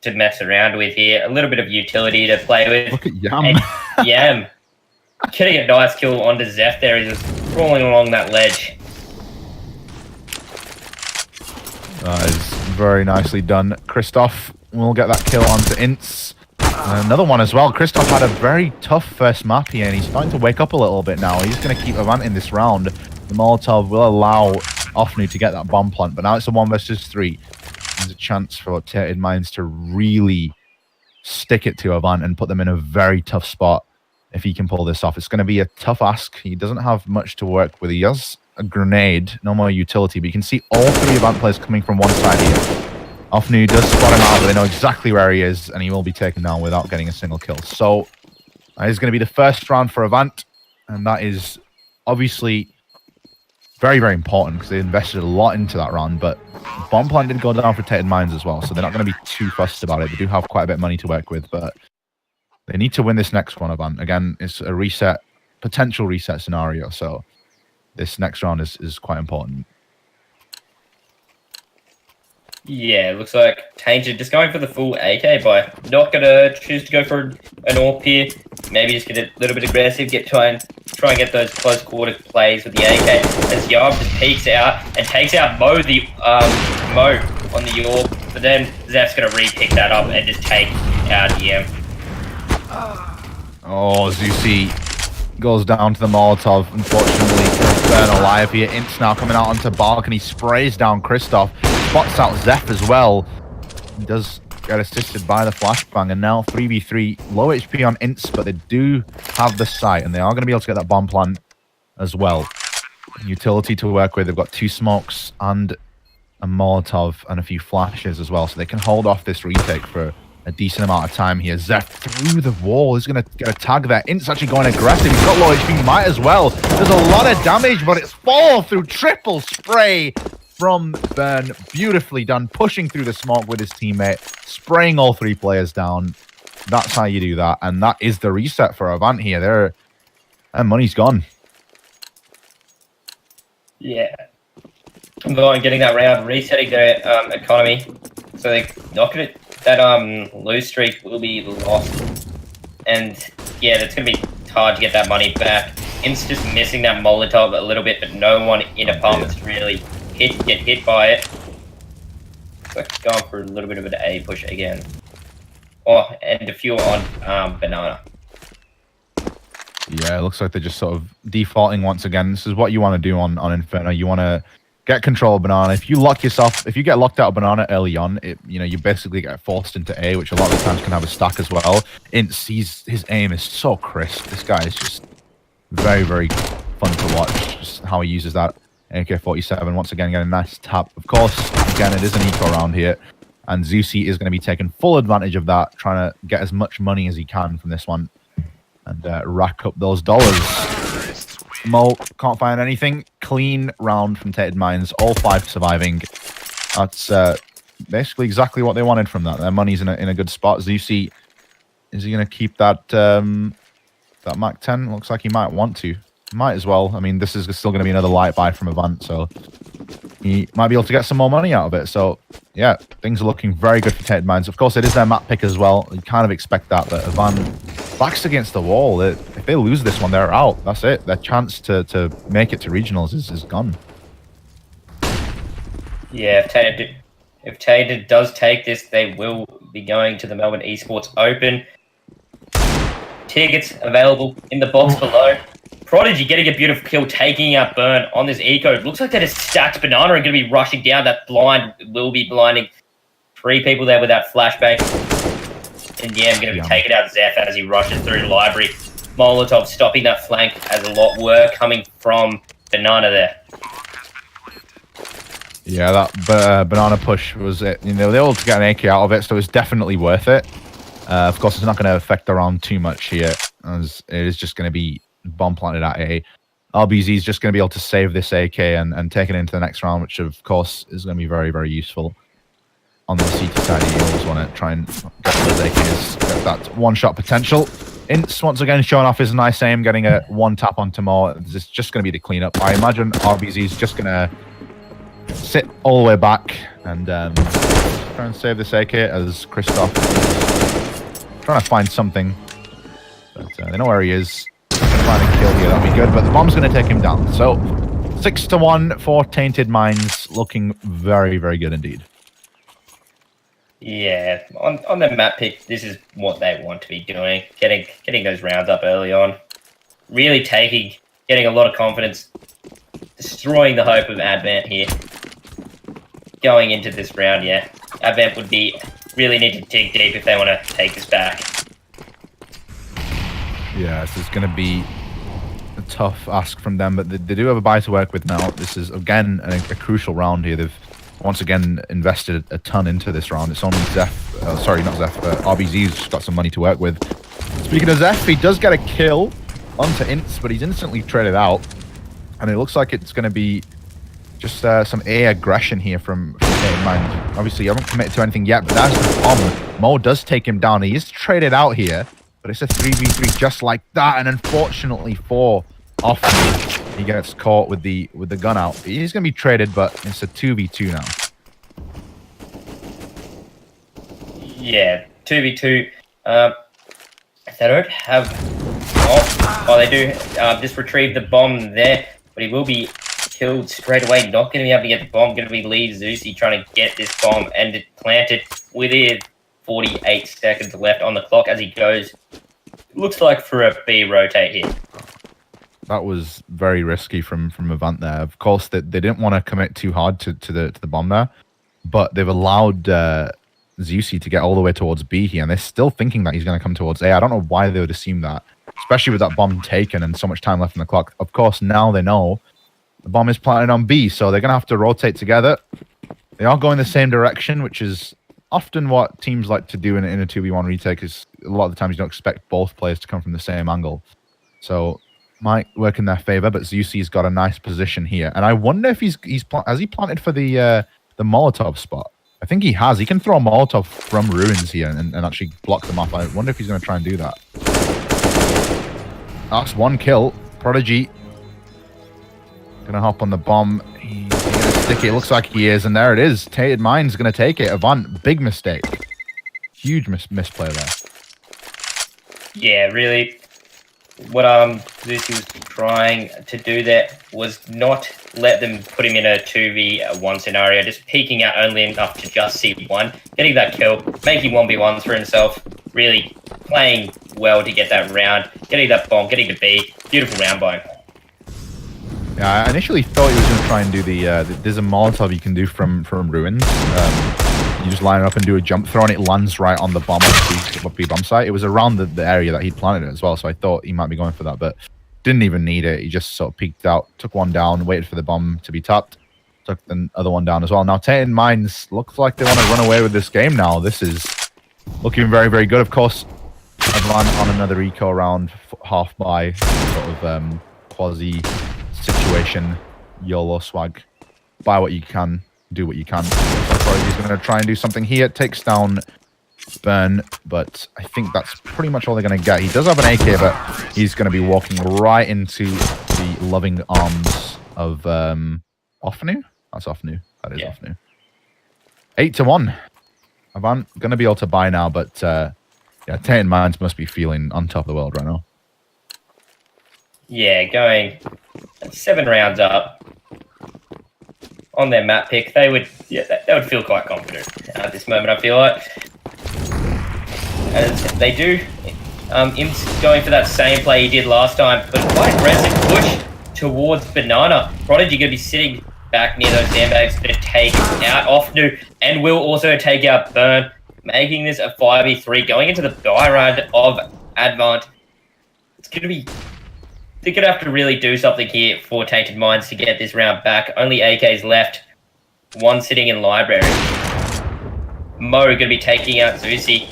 to mess around with here. A little bit of utility to play with. Look at Yam. And Yam getting a nice kill onto Zeph there. He's just crawling along that ledge. That is very nicely done. Christoph will get that kill onto Ints. Another one as well. Christoph had a very tough first map here, and he's starting to wake up a little bit now. He's going to keep Avant in this round. The Molotov will allow Ofnu to get that bomb plant, but now it's a 1 versus 3. There's a chance for Tainted Minds to really stick it to Avant and put them in a very tough spot if he can pull this off. It's going to be a tough ask. He doesn't have much to work with. He has a grenade, no more utility, but you can see all 3 Avant players coming from one side here. Ofnu does spot him out, but they know exactly where he is, and he will be taken down without getting a single kill. So that is going to be the first round for Avant, and that is obviously very, very important because they invested a lot into that round. But bomb plant did go down for Tainted Mines as well, so they're not going to be too fussed about it. They do have quite a bit of money to work with, but they need to win this next one, Avant. Again, it's a reset, potential reset scenario, so this next round is quite important. Yeah, looks like Tainted just going for the full AK buy. Not gonna choose to go for an AWP here. Maybe just get a little bit aggressive, try and get those close quarter plays with the AK. As Yarb just peeks out and takes out Mo the Mo on the AWP, but then Zeph's gonna re-pick that up and just take out EM. Oh, Zusi goes down to the Molotov. Unfortunately, burn alive here. Ints now coming out onto balcony, sprays down Christoph, spots out Zeph as well. He does get assisted by the flashbang, and now 3v3. Low HP on Ints, but they do have the sight, and they are going to be able to get that bomb plant as well. Utility to work with. They've got 2 smokes and a Molotov and a few flashes as well, so they can hold off this retake for a decent amount of time here. Zeph through the wall. He's going to get a tag there. Int's actually going aggressive. He's got low HP. Might as well. There's a lot of damage, but it's follow through. Triple spray from Burn. Beautifully done. Pushing through the smoke with his teammate. Spraying all 3 players down. That's how you do that. And that is the reset for Avant here. Their money's gone. Yeah. Getting that round, resetting their economy. So they're not going to... That lose streak will be lost, and yeah, it's gonna be hard to get that money back. It's just missing that Molotov a little bit, but no one in apartments to really get hit by it. So going for a little bit of an A push again. Oh, and defuse on Banana. Yeah, it looks like they're just sort of defaulting once again. This is what you want to do on Inferno. You want to get control of Banana. If you get locked out of Banana early on, you basically get forced into A, which a lot of the times can have a stack as well. His aim is so crisp. This guy is just very, very fun to watch. Just how he uses that AK-47. Once again, getting a nice tap. Of course, again, it is an eco round here, and Zusi is going to be taking full advantage of that, trying to get as much money as he can from this one and rack up those dollars. Mo can't find anything. Clean round from Tainted Mines. All 5 surviving. That's basically exactly what they wanted from that. Their money's in a good spot. Zusi, is he going to keep that that Mac 10? Looks like he might want to. Might as well. I mean, this is still going to be another light buy from Avant, so he might be able to get some more money out of it. So yeah, things are looking very good for Tainted Mines. Of course, it is their map pick as well. You kind of expect that, but Avant backs against the wall. If they lose this one, they're out. That's it. Their chance to make it to regionals is gone. Yeah, if Tainted does take this, they will be going to the Melbourne Esports Open. Tickets available in the box below. Prodigy getting a beautiful kill, taking out Burn on this eco. Looks like that is stacked. Banana are going to be rushing down. That blind will be blinding 3 people there with that flashbang. And yeah, I'm going to be taking out Zeph as he rushes through library. Molotov stopping that flank as a lot were coming from Banana there. Yeah, that Banana push was it. They were able to get an AK out of it, so it's definitely worth it. Of course, it's not going to affect the round too much here, as it is just going to be bomb planted at A. RBZ is just going to be able to save this AK and take it into the next round, which of course is going to be very, very useful. On the CT side, you always want to try and get those AKs, get that one-shot potential. Ints once again showing off his nice aim, getting a 1 tap onto Mo. It's just going to be the cleanup. I imagine RBZ is just going to sit all the way back and try and save this AK as Christoph is trying to find something. But they know where he is. Find a kill here, that'll be good, but the bomb's going to take him down. So 6-1 for Tainted Mines, looking very, very good indeed. Yeah, on the map pick, this is what they want to be doing. Getting those rounds up early on. Really getting a lot of confidence. Destroying the hope of AVANT here. Going into this round, yeah. AVANT would really need to dig deep if they want to take this back. Yeah, this is going to be a tough ask from them, but they do have a buy to work with now. This is, again, a crucial round here. They've once again invested a ton into this round. It's only Zeph, sorry, not Zeph, RBZ's just got some money to work with. Speaking of Zeph, he does get a kill onto Ints, but he's instantly traded out. And it looks like it's going to be Just some A aggression here from Tainted Mind. Obviously, I haven't committed to anything yet, but that's the bomb. Mo does take him down. He is traded out here, but it's a 3v3 just like that. And unfortunately for off, he gets caught with the gun out. He's going to be traded, but it's a 2v2 now. Yeah, 2v2. They don't have... Oh, they do just retrieve the bomb there, but he will be killed straight away. Not going to be able to get the bomb. Going to be Lee Zusi trying to get this bomb and it planted with 48 seconds left on the clock as he goes. Looks like for a B rotate here. That was very risky from AVANT there. Of course, they didn't want to commit too hard to the bomb there, but they've allowed Zusi to get all the way towards B here, and they're still thinking that he's going to come towards A. I don't know why they would assume that, especially with that bomb taken and so much time left on the clock. Of course, now they know the bomb is planted on B, so they're going to have to rotate together. They are going the same direction, which is often what teams like to do in a 2v1 retake. Is a lot of the times you don't expect both players to come from the same angle. So might work in their favor, but Zusi's got a nice position here. And I wonder if has he planted for the Molotov spot? I think he has. He can throw a Molotov from ruins here and actually block them off. I wonder if he's going to try and do that. That's one kill. Prodigy gonna hop on the bomb. He's gonna stick it. Looks like he is, and there it is. Tainted Mind's gonna take it. AVANT, big mistake. Huge misplay there. Yeah, really. What Zusi was trying to do there was not let them put him in a 2v1 scenario, just peeking out only enough to just see one, getting that kill, making 1v1s for himself, really playing well to get that round, getting that bomb, getting to B. Beautiful round by him. Yeah, I initially thought he was going to try and do there's a Molotov you can do from ruins. You just line it up and do a jump throw, and it lands right on the bomb bomb site. It was around the area that he'd planted it as well, so I thought he might be going for that, but didn't even need it. He just sort of peeked out, took one down, waited for the bomb to be tapped, took the other one down as well. Now, Tainted Minds looks like they want to run away with this game now. This is looking very, very good. Of course, AVANT on another eco round, half by sort of quasi situation, YOLO swag. Buy what you can, do what you can. He's going to try and do something here. Takes down Burn, but I think that's pretty much all they're going to get. He does have an AK, but he's going to be walking right into the loving arms of Offnu. That's Offnu. That is Offnu. 8-1. AVANT going to be able to buy now, but yeah, Tainted Minds must be feeling on top of the world right now. Yeah, going 7 rounds up on their map pick, they would feel quite confident at this moment, I feel like. As they do, Imps going for that same play he did last time, but quite aggressive push towards Banana. Prodigy going to be sitting back near those sandbags, going to take out Offnu, and will also take out Burn, making this a 5v3, going into the buy round of AVANT. It's going to be... They're going to have to really do something here for Tainted Minds to get this round back. Only AKs left. One sitting in library. Mo going to be taking out Zusi.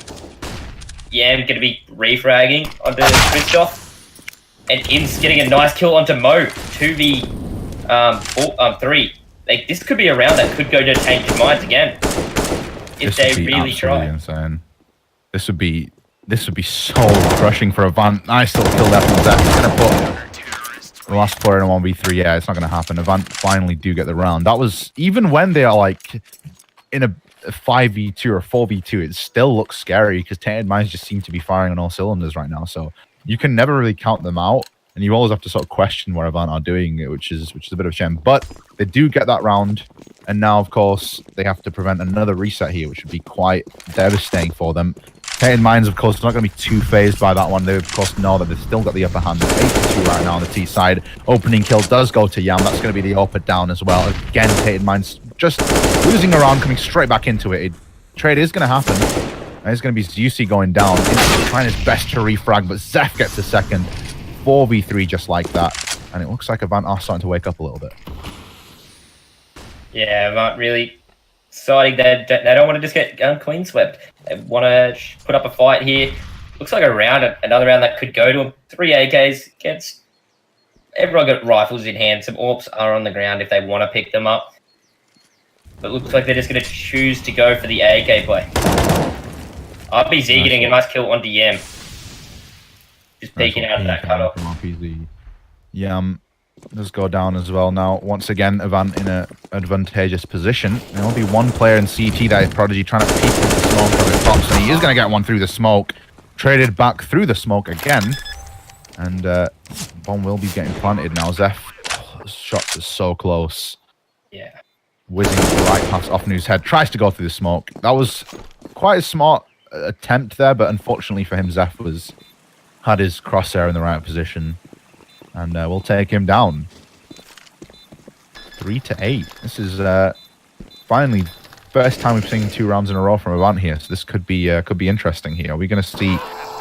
Yam going to be refragging onto Christoph. And Imps getting a nice kill onto Mo. 2v3. This could be a round that could go to Tainted Minds again. If they really try. Insane. This would be so crushing for AVANT. Nice little kill there from Zeph. He's going to put the last player in a 1v3. Yeah, it's not going to happen. AVANT finally do get the round. That was, even when they are like in a 5v2 or 4v2, it still looks scary because Tainted Minds just seem to be firing on all cylinders right now. So you can never really count them out, and you always have to sort of question where AVANT are doing it, which is a bit of a shame. But they do get that round, and now, of course, they have to prevent another reset here, which would be quite devastating for them. Tainted Minds, of course, not going to be too phased by that one. They, of course, know that they've still got the upper hand. 8-2 right now on the T side. Opening kill does go to Yam. That's going to be the AWP down as well. Again, Tainted Minds just losing around, coming straight back into it. Trade is going to happen. And it's going to be Zusi going down. He's trying his best to refrag, but Zeph gets a second. 4v3 just like that. And it looks like AVANT are starting to wake up a little bit. Yeah, AVANT really deciding that they don't want to just get clean swept. They want to put up a fight here. Looks like another round that could go to him. 3 AKs against everyone got rifles in hand. Some AWPs are on the ground if they want to pick them up. But it looks like they're just going to choose to go for the AK play. RPZ getting a nice kill on DM. Just peeking out of that cutoff. RPZ. Yeah, does go down as well now. Once again, Avant in an advantageous position. There'll be one player in CT that is Prodigy trying to peek with the smoke from the top, so he is going to get one through the smoke. Traded back through the smoke again. And bomb will be getting planted now. Zeph, shot is so close. Yeah. Whizzing right past Offnu's head. Tries to go through the smoke. That was quite a smart attempt there, but unfortunately for him, Zeph had his crosshair in the right position. And we'll take him down. 3-8. This is finally first time we've seen 2 rounds in a row from Avant here. So this could be interesting here. Are we going to see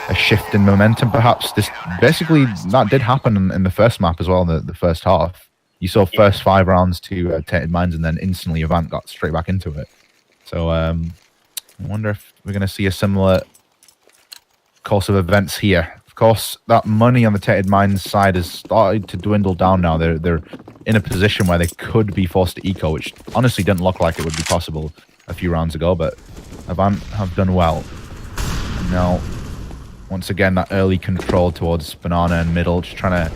a shift in momentum perhaps? This basically that did happen in the first map as well in the first half. You saw first 5 rounds to Tainted Minds, and then instantly Avant got straight back into it. So I wonder if we're going to see a similar course of events here. Of course, that money on the Tainted Minds side has started to dwindle down now. They're in a position where they could be forced to eco, which honestly didn't look like it would be possible a few rounds ago, but Avant have done well. And now, once again, that early control towards Banana and middle, just trying to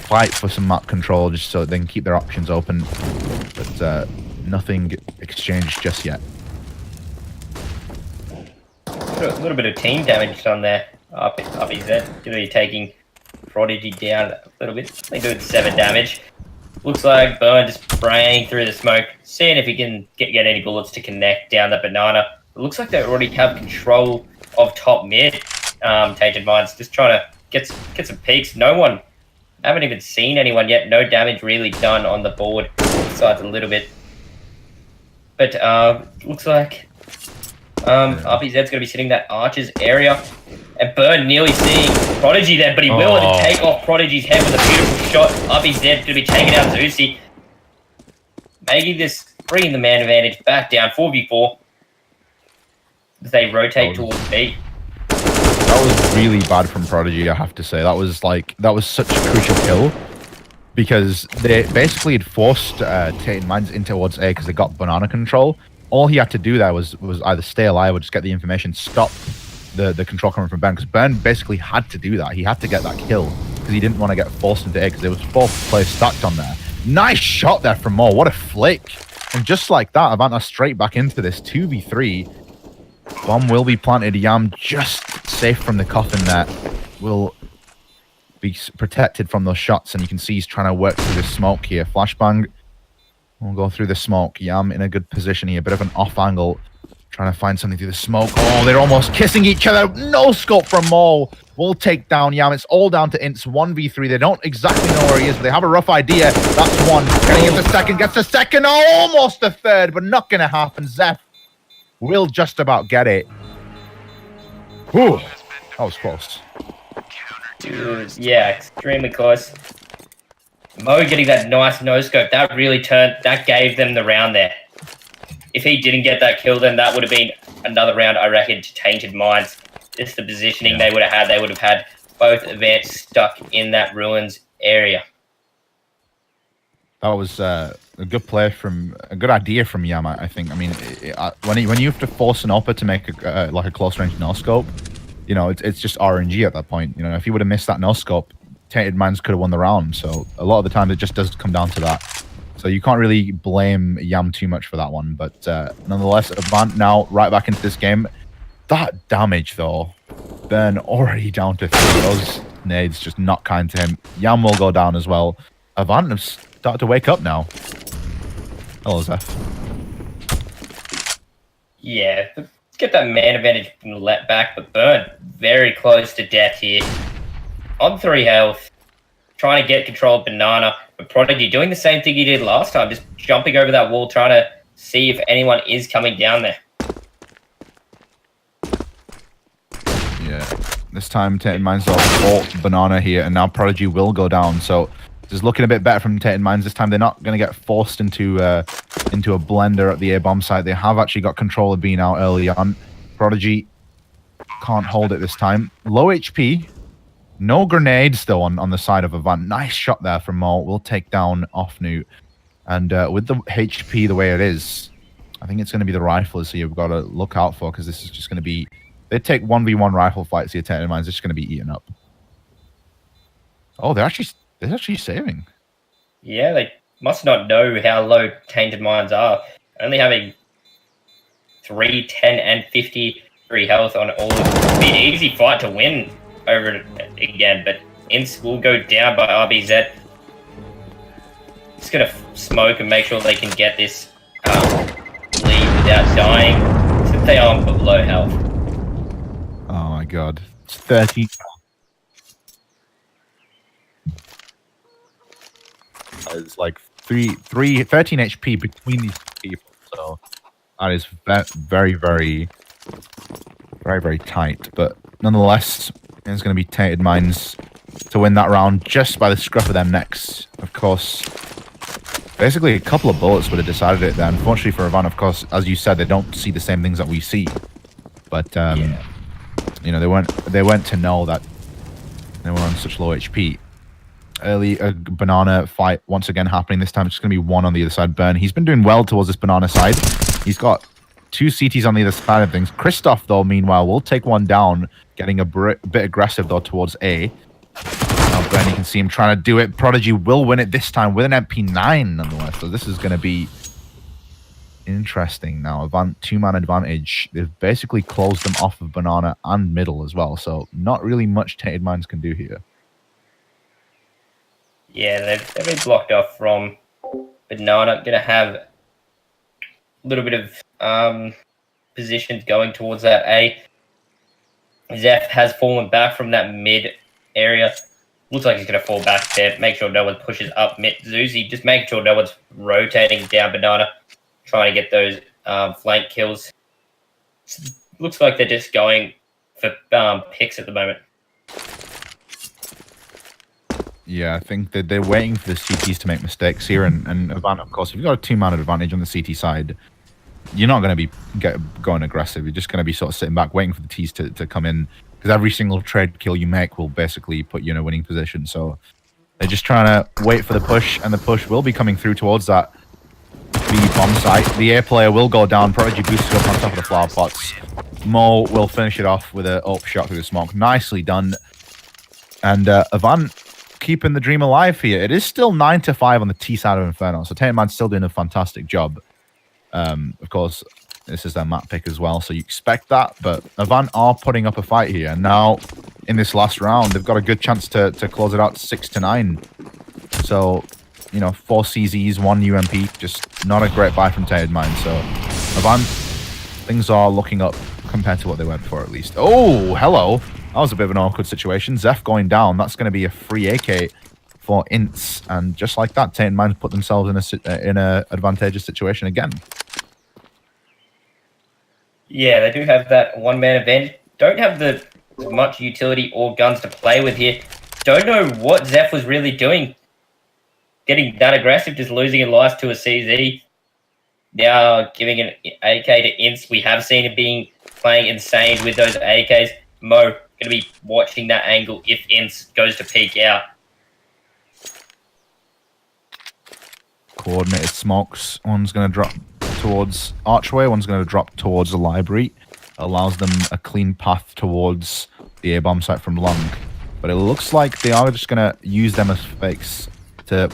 fight for some map control just so they can keep their options open, but nothing exchanged just yet. A little bit of team damage done there. RPZ going to be taking Prodigy down a little bit. They're doing 7 damage. Looks like Burn just spraying through the smoke, seeing if he can get any bullets to connect down the Banana. It looks like they already have control of top mid. Tainted Minds just trying to get some peeks. Haven't even seen anyone yet. No damage really done on the board, besides a little bit. But looks like RPZ's going to be sitting that Archer's area. And Burn nearly seeing Prodigy there, but he will take off Prodigy's head with a beautiful shot. RPZ's going to be taking out Zusi. Making this, bringing the man advantage back down, 4v4. As they rotate towards B. That was really bad from Prodigy, I have to say. That was such a crucial kill. Because they basically had forced Tainted Minds in towards A because they got Banana control. All he had to do there was either stay alive or just get the information, stop the control coming from Ben, because Ben basically had to do that. He had to get that kill because he didn't want to get forced into A because there was 4 players stacked on there. Nice shot there from Mo. What a flick. And just like that, Avant are straight back into this 2v3. Bomb will be planted. Yam just safe from the coffin there. Will be protected from those shots, and you can see he's trying to work through the smoke here. Flashbang will go through the smoke. Yam in a good position here. Bit of an off angle. Trying to find something through the smoke. Oh, they're almost kissing each other. No scope from Mo. We'll take down Yam. It's all down to Ints. 1v3. They don't exactly know where he is, but they have a rough idea. That's one. Getting into second. Gets a second. Almost a third, but not going to happen. Zeph will just about get it. Whew. That was close. Yeah, extremely close. Mo getting that nice no-scope. That gave them the round there. If he didn't get that kill, then that would have been another round, I reckon, to Tainted Minds. Just the positioning they would have had both events stuck in that Ruins area. That was a good idea from Yam, I think. I mean, when you have to force an AWP to make like a close range no scope, you know, it's just RNG at that point. You know, if he would have missed that no scope, Tainted Minds could have won the round. So a lot of the time, it just does come down to that. So you can't really blame Yam too much for that one. But nonetheless, Avant now right back into this game. That damage, though, Ben already down to 3. Those nades just not kind to him. Yam will go down as well. Avant have started to wake up now. Hello, Zeph. Yeah, get that man advantage and let back, but Burn very close to death here. On 3 health, trying to get control of Banana, but Prodigy doing the same thing he did last time, just jumping over that wall, trying to see if anyone is coming down there. Yeah, this time Tainted Minds will halt Banana here, and now Prodigy will go down. So this is looking a bit better from Tainted Minds. This time they're not going to get forced into a blender at the A-bomb site. They have actually got control of B now early on. Prodigy can't hold it this time. Low HP. No grenades still on the side of Avant. Nice shot there from Mo. We'll take down Offnute. And with the HP the way it is, I think it's going to be the riflers here we've got to look out for, because this is just going to be... They take 1v1 rifle fights here, Tainted Minds. It's just going to be eaten up. Oh, they're actually saving. Yeah, they must not know how low Tainted Minds are. Only having 3, 10, and 53 health on all. It'll be an easy fight to win over it again, but Ints will go down by RBZ. Just gonna smoke and make sure they can get this lead without dying, since they are on low health. Oh my god. It's 30. It's like 13 HP between these people. So that is very, very, very, very tight. But nonetheless, it's going to be Tainted Minds to win that round just by the scruff of their necks. Of course, basically a couple of bullets would have decided it there. Unfortunately for Avant, of course, as you said, they don't see the same things that we see. But you know, they weren't to know that they were on such low HP. Early banana fight once again happening. This time it's going to be one on the other side. Burn. He's been doing well towards this banana side. He's got 2 CTs on the other side of things. Christoph, though, meanwhile, will take one down, getting a bit aggressive, though, towards A. Now, Burn, you can see him trying to do it. Prodigy will win it this time with an MP9, nonetheless. So this is going to be interesting now. Avant 2-man advantage. They've basically closed them off of banana and middle as well. So not really much Tainted Minds can do here. Yeah, they've been blocked off from banana. Going to have a little bit of positions going towards that A. Zeph has fallen back from that mid area. Looks like he's going to fall back there. Make sure no one pushes up mid. Zuzi, just make sure no one's rotating down banana, trying to get those flank kills. Looks like they're just going for picks at the moment. Yeah, I think that they're waiting for the CTs to make mistakes here, and Avant, of course, if you've got a 2-man advantage on the CT side, you're not going to be going aggressive. You're just going to be sort of sitting back, waiting for the Ts to come in, because every single trade kill you make will basically put you in a winning position. So they're just trying to wait for the push, and the push will be coming through towards that B bomb site. The A player will go down. Prodigy boosts up on top of the flower pots. Mo will finish it off with an up shot through the smoke. Nicely done. And Avant keeping the dream alive here. It is still 9-5 on the T side of Inferno, so Tainted Man's still doing a fantastic job. Of course, this is their map pick as well, so you expect that, but Avant are putting up a fight here. And now, in this last round, they've got a good chance to close it out 6-9. So, you know, 4 CZs, 1 UMP, just not a great buy from Tainted Mind. So, Avant, things are looking up compared to what they went for, at least. Oh, hello! That was a bit of an awkward situation. Zeph going down. That's going to be a free AK for Ints. And just like that, Tainted Minds put themselves in a advantageous situation again. Yeah, they do have that 1-man advantage. Don't have as much utility or guns to play with here. Don't know what Zeph was really doing. Getting that aggressive, just losing a life to a CZ. Now giving an AK to Ints. We have seen him playing insane with those AKs. Mo going to be watching that angle if Ints goes to peek out. Coordinated smokes. One's going to drop towards Archway. One's going to drop towards the library. Allows them a clean path towards the A-bomb site from long. But it looks like they are just going to use them as fakes to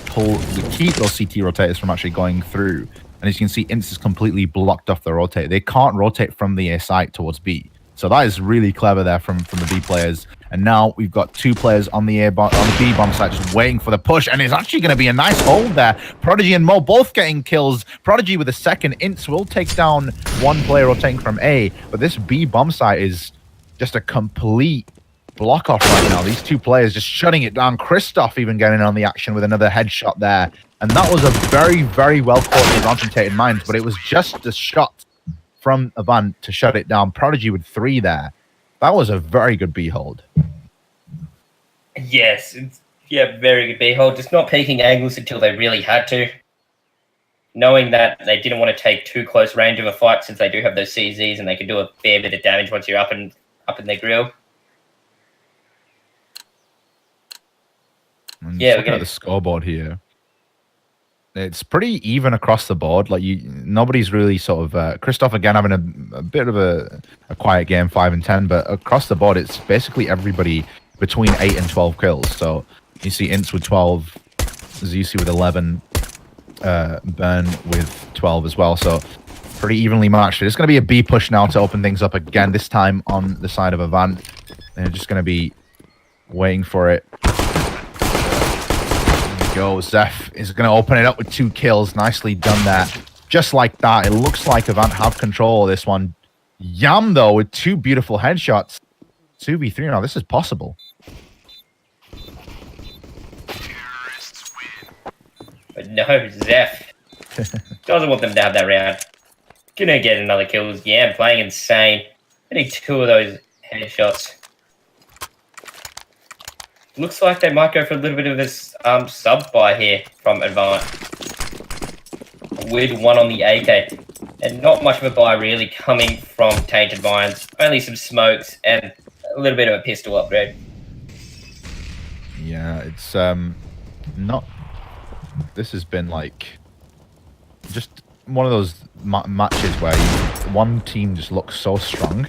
keep those CT rotators from actually going through. And as you can see, Ints is completely blocked off the rotate. They can't rotate from the A site towards B. So that is really clever there from the B players. And now we've got 2 players on the B bomb site just waiting for the push. And it's actually going to be a nice hold there. Prodigy and Mo both getting kills. Prodigy with a second. Ints will take down 1 player rotating from A. But this B bomb site is just a complete block off right now. These 2 players just shutting it down. Christoph even getting on the action with another headshot there. And that was a very, very well caught advantage from Tainted Minds. But it was just a shot from Avant to shut it down. Prodigy with 3 there. That was a very good B hold. Yes, very good B hold. Just not peeking angles until they really had to. Knowing that they didn't want to take too close range of a fight, since they do have those CZs and they can do a fair bit of damage once you're up in their grill. And Yeah, looking at the scoreboard here, it's pretty even across the board. Like nobody's really sort of Christoph again having a bit of a quiet game, 5 and 10, but across the board, it's basically everybody between 8 and 12 kills. So you see Ints with 12, ZC with 11, Burn with 12 as well. So pretty evenly matched. It's going to be a B push now to open things up again. This time on the side of AVANT, they're just going to be waiting for it. Go. Zeph is going to open it up with 2 kills. Nicely done there. Just like that, it looks like AVANT have control of this one. Yam, though, with 2 beautiful headshots. 2v3 now. This is possible. But no, Zeph doesn't want them to have that round. Gonna get another kill. Yam playing insane. Getting 2 of those headshots. Looks like they might go for a little bit of this sub-buy here from AVANT. With 1 on the AK. And not much of a buy really coming from Tainted Vines. Only some smokes and a little bit of a pistol upgrade. Yeah, it's not... This has been like... just one of those matches where one team just looks so strong.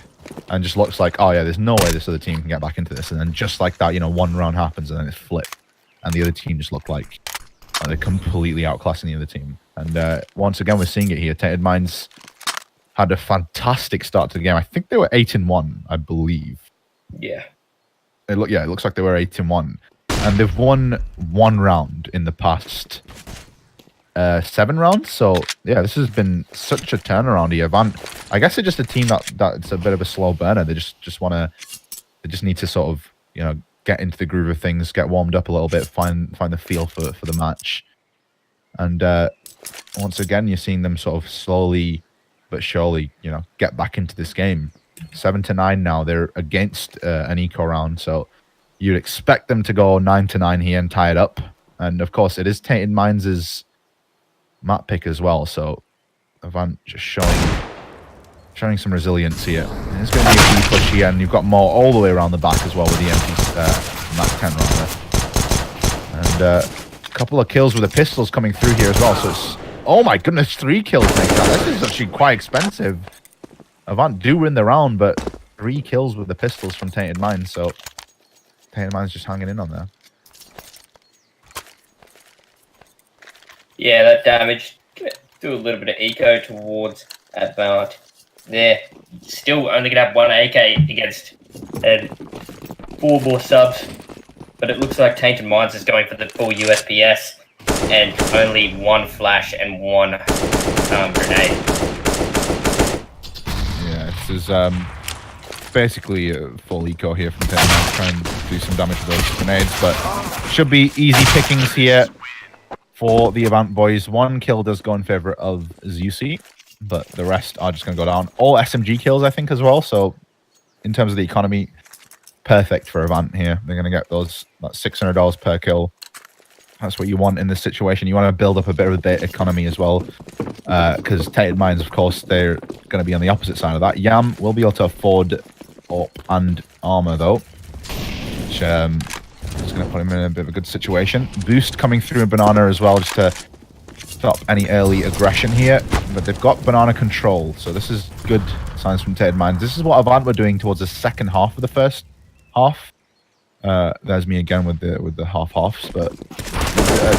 And just looks like, oh yeah, there's no way this other team can get back into this. And then just like that, you know, one round happens and then it's flipped. And the other team just look like they're completely outclassing the other team. And once again, we're seeing it here. Tainted Minds had a fantastic start to the game. I think they were 8-1, I believe. Yeah. It looks like they were 8-1. And they've won 1 round in the past 7 rounds. So yeah, this has been such a turnaround here. AVANT, I guess they're just a team that's a bit of a slow burner. They just need to sort of, you know, get into the groove of things, get warmed up a little bit, find the feel for the match. And once again, you're seeing them sort of slowly but surely, you know, get back into this game. 7-9 now. They're against an eco round, so you'd expect them to go 9-9 here and tie it up. And of course, it is Tainted Minds' map pick as well, so AVANT just showing some resilience here. And it's going to be a B push here, and you've got more all the way around the back as well with the empty Mac 10 rather. And a couple of kills with the pistols coming through here as well. So it's, oh my goodness, 3 kills next time. This is actually quite expensive. AVANT do win the round, but 3 kills with the pistols from Tainted Minds. So Tainted Minds just hanging in on there. Yeah, that damage. Do a little bit of eco towards AVANT. There. Still only going to have 1 AK against and 4 more subs. But it looks like Tainted Minds is going for the full USPS. And only 1 flash and 1 grenade. Yeah, this is basically a full eco here from Tainted Minds, trying to do some damage with those grenades. But should be easy pickings here for the AVANT boys. 1 kill does go in favor of Zusi, but the rest are just going to go down. All SMG kills, I think, as well. So in terms of the economy, perfect for AVANT here. They're going to get that $600 per kill. That's what you want in this situation. You want to build up a bit of the economy as well, because Tainted Minds, of course, they're going to be on the opposite side of that. Yam will be able to afford up and armor, though, which is going to put him in a bit of a good situation. Boost coming through in Banana as well, just to stop any early aggression here. But they've got Banana control, so this is good signs from Tainted Minds. This is what AVANT were doing towards the second half of the first half. There's me again with the half-halves, but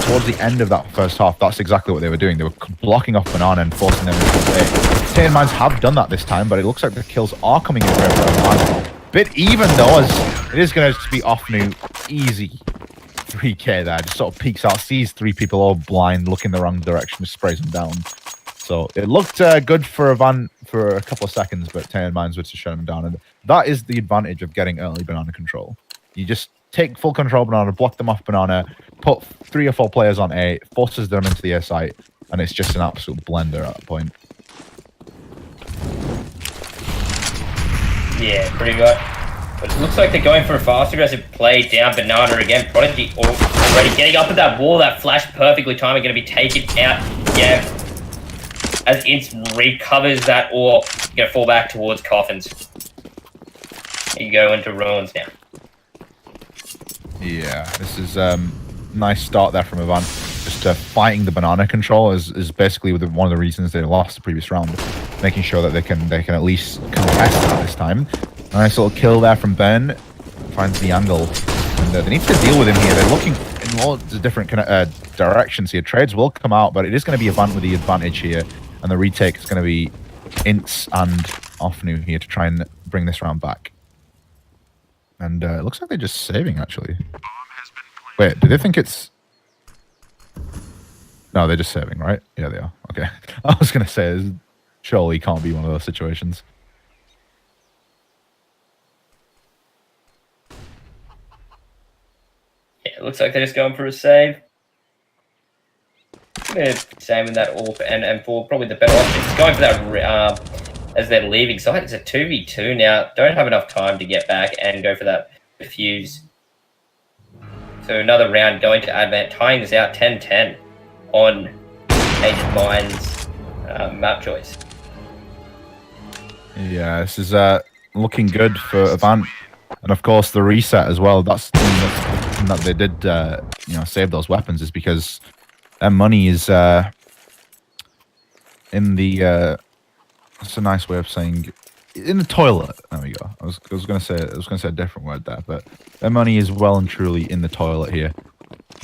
towards the end of that first half, that's exactly what they were doing. They were blocking off Banana and forcing them into the Tainted Minds have done that this time, but it looks like the kills are coming in for AVANT. Bit even though, as it is going to be off new, easy 3k there. Just sort of peeks out, sees 3 people all blind, look in the wrong direction, sprays them down. So it looked good for AVANT for a couple of seconds, but Tainted Minds were to shut them down. And that is the advantage of getting early Banana control. You just take full control of Banana, block them off Banana, put 3 or 4 players on A, forces them into the A site, and it's just an absolute blender at that point. Yeah, pretty good. But it looks like they're going for a fast aggressive play down Banana again. Prodigy already getting up at that wall. That flash perfectly timed, going to be taken out. Yeah. As Ints recovers that ore, going to fall back towards Coffins. You go into ruins now. Yeah, this is nice start there from Avant. Just fighting the banana control is basically one of the reasons they lost the previous round. Making sure that they can at least contest that this time. Nice little kill there from Ben. Finds the angle. And they need to deal with him here. They're looking in loads of different directions here. Trades will come out, but it is going to be Avant with the advantage here. And the retake is going to be Ints and Offnu here to try and bring this round back. And it looks like they're just saving, actually. Wait, do they think it's... No, they're just saving, right? Yeah, they are. Okay. I was going to say, surely can't be one of those situations. Yeah, it looks like they're just going for a save. Same with that AWP and M4, probably the better option. It's going for that as they're leaving side. It's a 2v2 now. Don't have enough time to get back and go for that defuse. So another round going to AVANT, tying this out 10-10 on Tainted Mind's map choice. Yeah, this is looking good for AVANT. And of course, the reset as well. That's the thing that they did, save those weapons is because their money is in the. That's a nice way of saying in the toilet. There we go. I was gonna say a different word there, but their money is well and truly in the toilet here.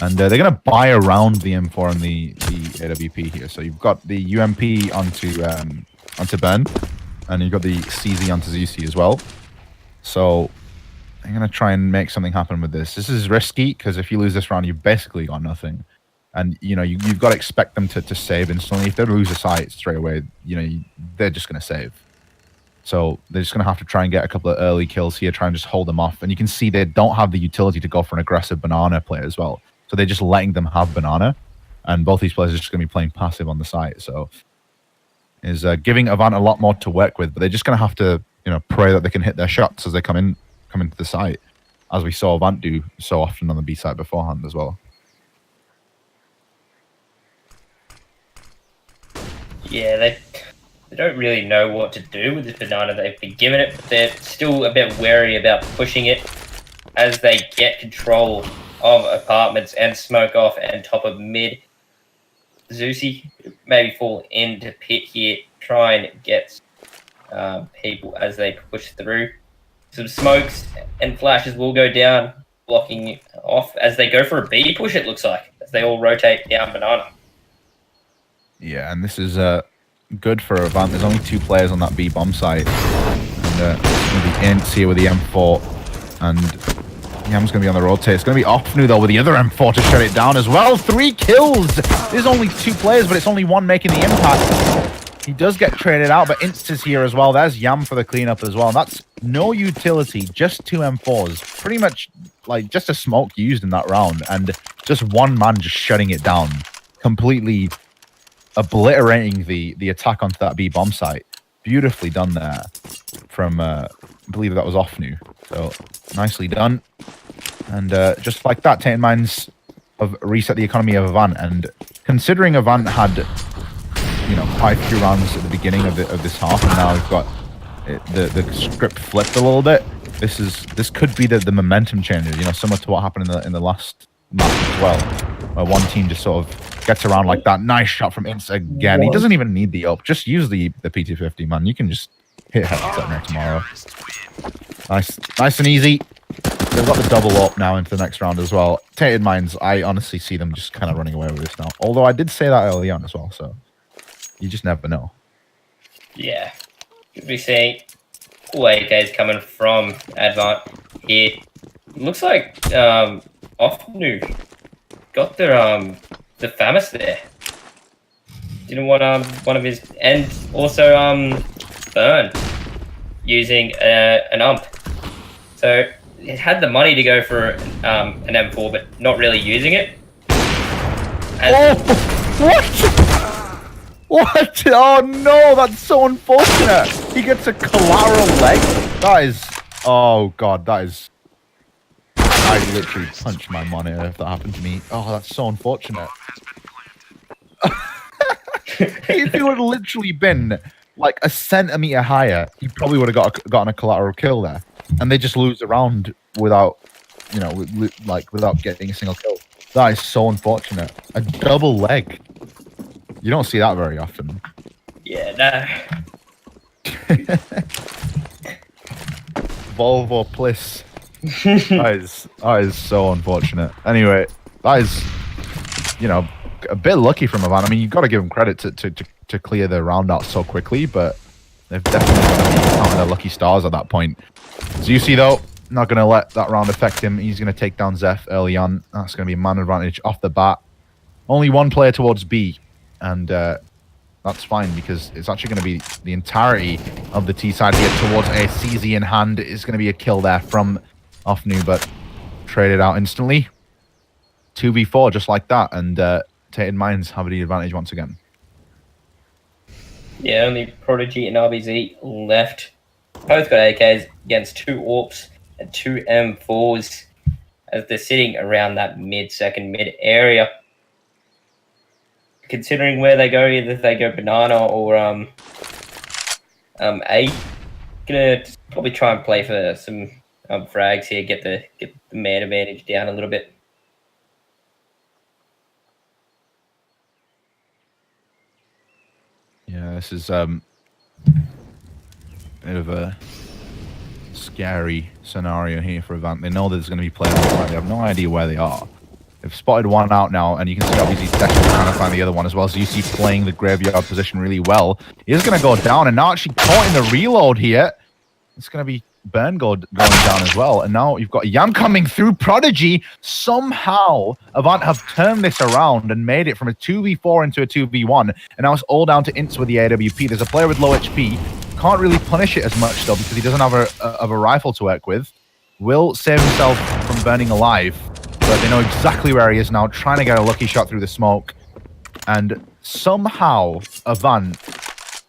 And they're gonna buy around the M4 and the AWP here. So you've got the UMP onto Ben, and you've got the CZ onto Zusi as well. So I'm gonna try and make something happen with this. This is risky because if you lose this round, you've basically got nothing. And you've got to expect them to save instantly. If they lose a site straight away, they're just gonna save. So they're just gonna have to try and get a couple of early kills here, try and just hold them off. And you can see they don't have the utility to go for an aggressive banana play as well. So they're just letting them have banana, and both these players are just gonna be playing passive on the site. So is giving Avant a lot more to work with, but they're just gonna have to pray that they can hit their shots as they come into the site, as we saw Avant do so often on the B site beforehand as well. Yeah, they don't really know what to do with this banana they've been given it, but they're still a bit wary about pushing it as they get control of apartments and smoke off and top of mid. Zusi maybe fall into pit here, try and get people as they push through. Some smokes and flashes will go down, blocking off as they go for a B push, it looks like, as they all rotate down banana. Yeah, and this is good for Avant. There's only 2 players on that B bomb site. And it's going to be Ints here with the M4. And Yam's going to be on the rotate. It's going to be Offnu, though, with the other M4 to shut it down as well. 3 kills! There's only 2 players, but it's only 1 making the impact. He does get traded out, but Ints is here as well. There's Yam for the cleanup as well. And that's no utility, just 2 M4s. Pretty much like just a smoke used in that round. And just 1 man just shutting it down. Completely obliterating the attack onto that B bomb site. Beautifully done there from, I believe that was Offnu. So nicely done. And just like that, Tainted Minds have reset the economy of Avant. And considering Avant had, quite a few rounds at the beginning of this half, and now we've got the script flipped a little bit. This could be the momentum changer. Similar to what happened in the last match as well, where one team just sort of gets around like that. Nice shot from Ints again. He doesn't even need the up. Just use the PT50, man. You can just hit headsets there tomorrow. Nice and easy. They've got the double up now into the next round as well. Tainted Minds, I honestly see them just kind of running away with this now. Although I did say that early on as well, so you just never know. Yeah. We see cool AKs coming from AVANT here. Looks like Offnu got their the Famous there. Didn't want one of his, and also Burn using an ump. So it had the money to go for an M4, but not really using it. What? What? Oh no, that's so unfortunate. He gets a collateral leg. That is, oh god, that is. I'd literally punch my monitor if that happened to me. Oh, that's so unfortunate. If he would have literally been like a centimeter higher, he probably would have gotten a collateral kill there. And they just lose the round without, without getting a single kill. That is so unfortunate. A double leg. You don't see that very often. Yeah, no. Volvo Bliss. that is so unfortunate. Anyway, that is, you know, a bit lucky from AVANT. I mean, you've got to give them credit to clear the round out so quickly, but they've definitely got to be counting their lucky stars at that point. Zusi, though, not going to let that round affect him. He's going to take down Zeph early on. That's going to be a man advantage off the bat. Only one player towards B, and that's fine because it's actually going to be the entirety of the T side here towards a CZ in hand. It's going to be a kill there from Offnu, but traded out instantly. 2v4 just like that, and Tainted Minds have the advantage once again. Yeah, only Prodigy and RBZ left. Both got AKs against 2 AWPs and 2 M4s as they're sitting around that mid-second mid area. Considering where they go, either they go banana or A, gonna probably try and play for some frags here, get the man advantage down a little bit. Yeah, this is bit of a scary scenario here for AVANT. They know there's going to be players outside. They have no idea where they are. They've spotted one out now, and you can see obviously Session's trying to find the other one as well. So you see playing the graveyard position really well. He is going to go down, and now actually caught in the reload here. It's going to be Burn going down as well. And now you've got Yam coming through. Prodigy. Somehow, AVANT have turned this around and made it from a 2v4 into a 2v1. And now it's all down to Ints with the AWP. There's a player with low HP. Can't really punish it as much, though, because he doesn't have a rifle to work with. Will save himself from burning alive. But they know exactly where he is now, trying to get a lucky shot through the smoke. And somehow, AVANT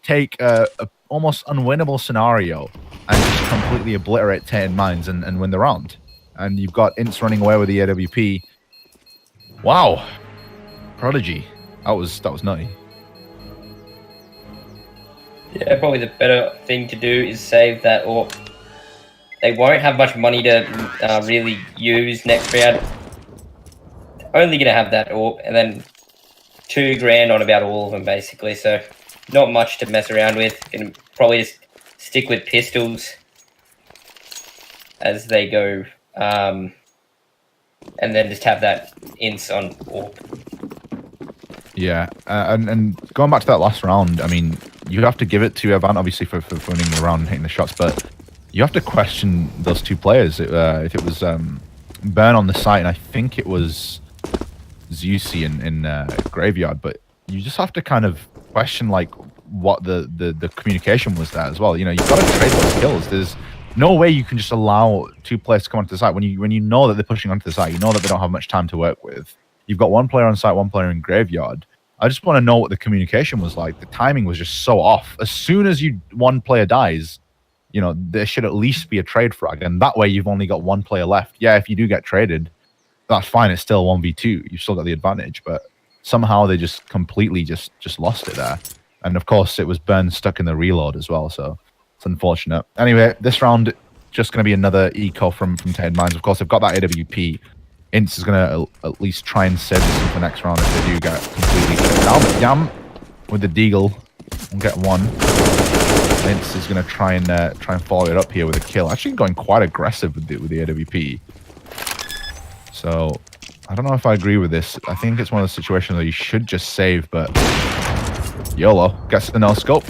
take a almost unwinnable scenario and just completely obliterate Tainted Minds and win the round. And you've got Ints running away with the AWP. Wow. Prodigy. That was nutty. Yeah, probably the better thing to do is save that, or they won't have much money to really use next round. Only going to have that AWP, and then $2,000 on about all of them, basically. So not much to mess around with. Going to probably just stick with pistols as they go, and then just have that Ints on AWP. Yeah, and going back to that last round, I mean, you have to give it to AVANT, obviously, for winning the round and hitting the shots, but you have to question those two players. If it was Burn on the site, and I think it was Zusi in Graveyard, but you just have to kind of question, like, what the communication was there as well. You know, you've got to trade those kills. There's no way you can just allow two players to come onto the site when you know that they're pushing onto the site. You know that they don't have much time to work with. You've got one player on site, one player in Graveyard. I just want to know what the communication was like. The timing was just so off. As soon as one player dies, you know, there should at least be a trade frag, and that way you've only got one player left. Yeah, if you do get traded, that's fine. It's still 1v2. You've still got the advantage, but somehow they just completely just lost it there. And of course, it was Burn stuck in the reload as well, so it's unfortunate. Anyway, this round just going to be another eco from Tainted Minds. Of course, they've got that AWP. Ints is going to at least try and save this for next round if they do get completely shut down. But Yam with the Deagle will get one. Ints is going to try and follow it up here with a kill. Actually going quite aggressive with the AWP. So I don't know if I agree with this. I think it's one of those situations where you should just save, but YOLO gets the no scope.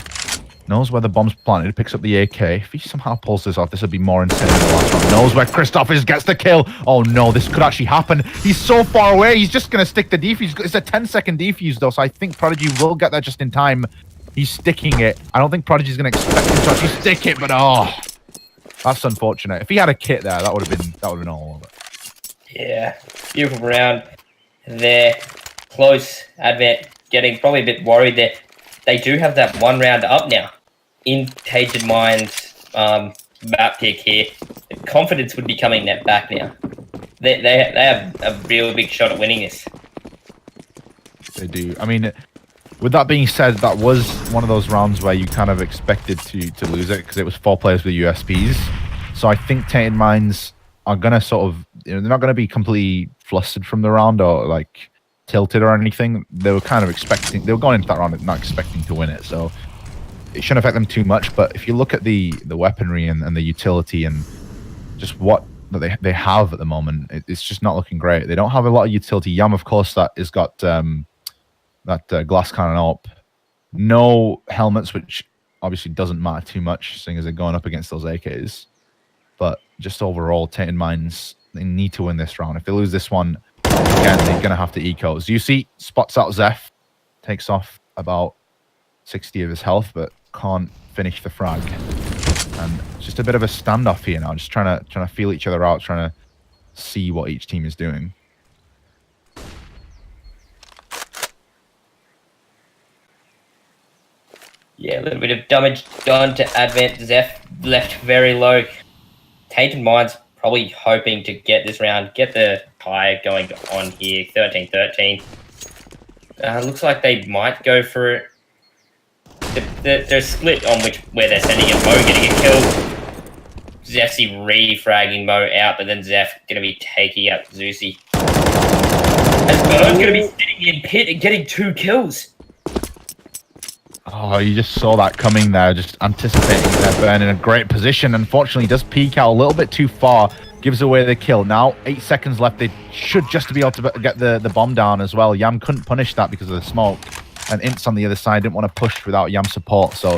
Knows where the bomb's planted, picks up the AK. If he somehow pulls this off, this would be more insane than the last one. Knows where Christoph is, gets the kill. Oh no, this could actually happen. He's so far away, he's just going to stick the defuse. It's a 10-second defuse though, so I think Prodigy will get that just in time. He's sticking it. I don't think Prodigy's going to expect him to actually stick it, but oh, that's unfortunate. If he had a kit there, that would have been all of it. Yeah, beautiful round there. Close. AVANT getting probably a bit worried there. They do have that one round up now in Tainted Minds map pick here. The confidence would be coming net back now. They have a real big shot at winning this. They do. I mean, with that being said, that was one of those rounds where you kind of expected to lose it because it was 4 players with USPs. So I think Tainted Minds are going to sort of they're not going to be completely flustered from the round or like tilted or anything. They were kind of expecting, they were going into that round not expecting to win it, so it shouldn't affect them too much. But if you look at the weaponry and the utility and just what they have at the moment, it's just not looking great. They don't have a lot of utility. Yam, of course, that has got that glass cannon up. No helmets, which obviously doesn't matter too much, seeing as they're going up against those AKs. But just overall, Tainted Minds, they need to win this round. If they lose this one, again, they're going to have to eco. Zusi spots out Zeph, takes off about 60 of his health, but can't finish the frag. And it's just a bit of a standoff here now, just trying to feel each other out, trying to see what each team is doing. Yeah, a little bit of damage done to AVANT. Zeph left very low. Tainted Minds probably hoping to get this round, get the tie going on here, 13-13. Looks like they might go for it. They're split on where they're sending it. Mo getting a kill. Zephsy refragging Mo out, but then Zeph going to be taking out Zusi. And Mo's going to be sitting in pit and getting 2 kills. Oh, you just saw that coming there, just anticipating that Burn in a great position. Unfortunately, does peek out a little bit too far, gives away the kill. Now, 8 seconds left. They should just be able to get the bomb down as well. Yam couldn't punish that because of the smoke. And Ints on the other side didn't want to push without Yam support. So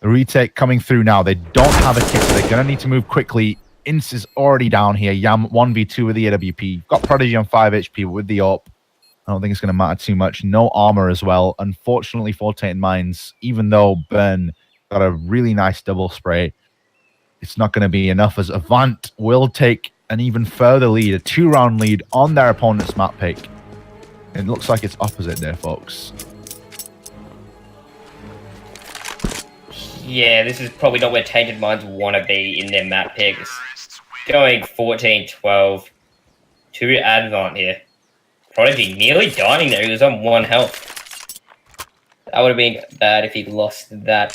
the retake coming through now. They don't have a kit, so they're going to need to move quickly. Ints is already down here. Yam 1v2 with the AWP. Got Prodigy on 5 HP with the AWP. I don't think it's going to matter too much. No armor as well. Unfortunately for Tainted Minds, even though Burn got a really nice double spray, it's not going to be enough as Avant will take an even further lead, a 2-round lead on their opponent's map pick. It looks like it's opposite there, folks. Yeah, this is probably not where Tainted Minds want to be in their map picks. Going 14-12 to AVANT here. Prodigy nearly dying there. He was on 1 health. That would have been bad if he lost that.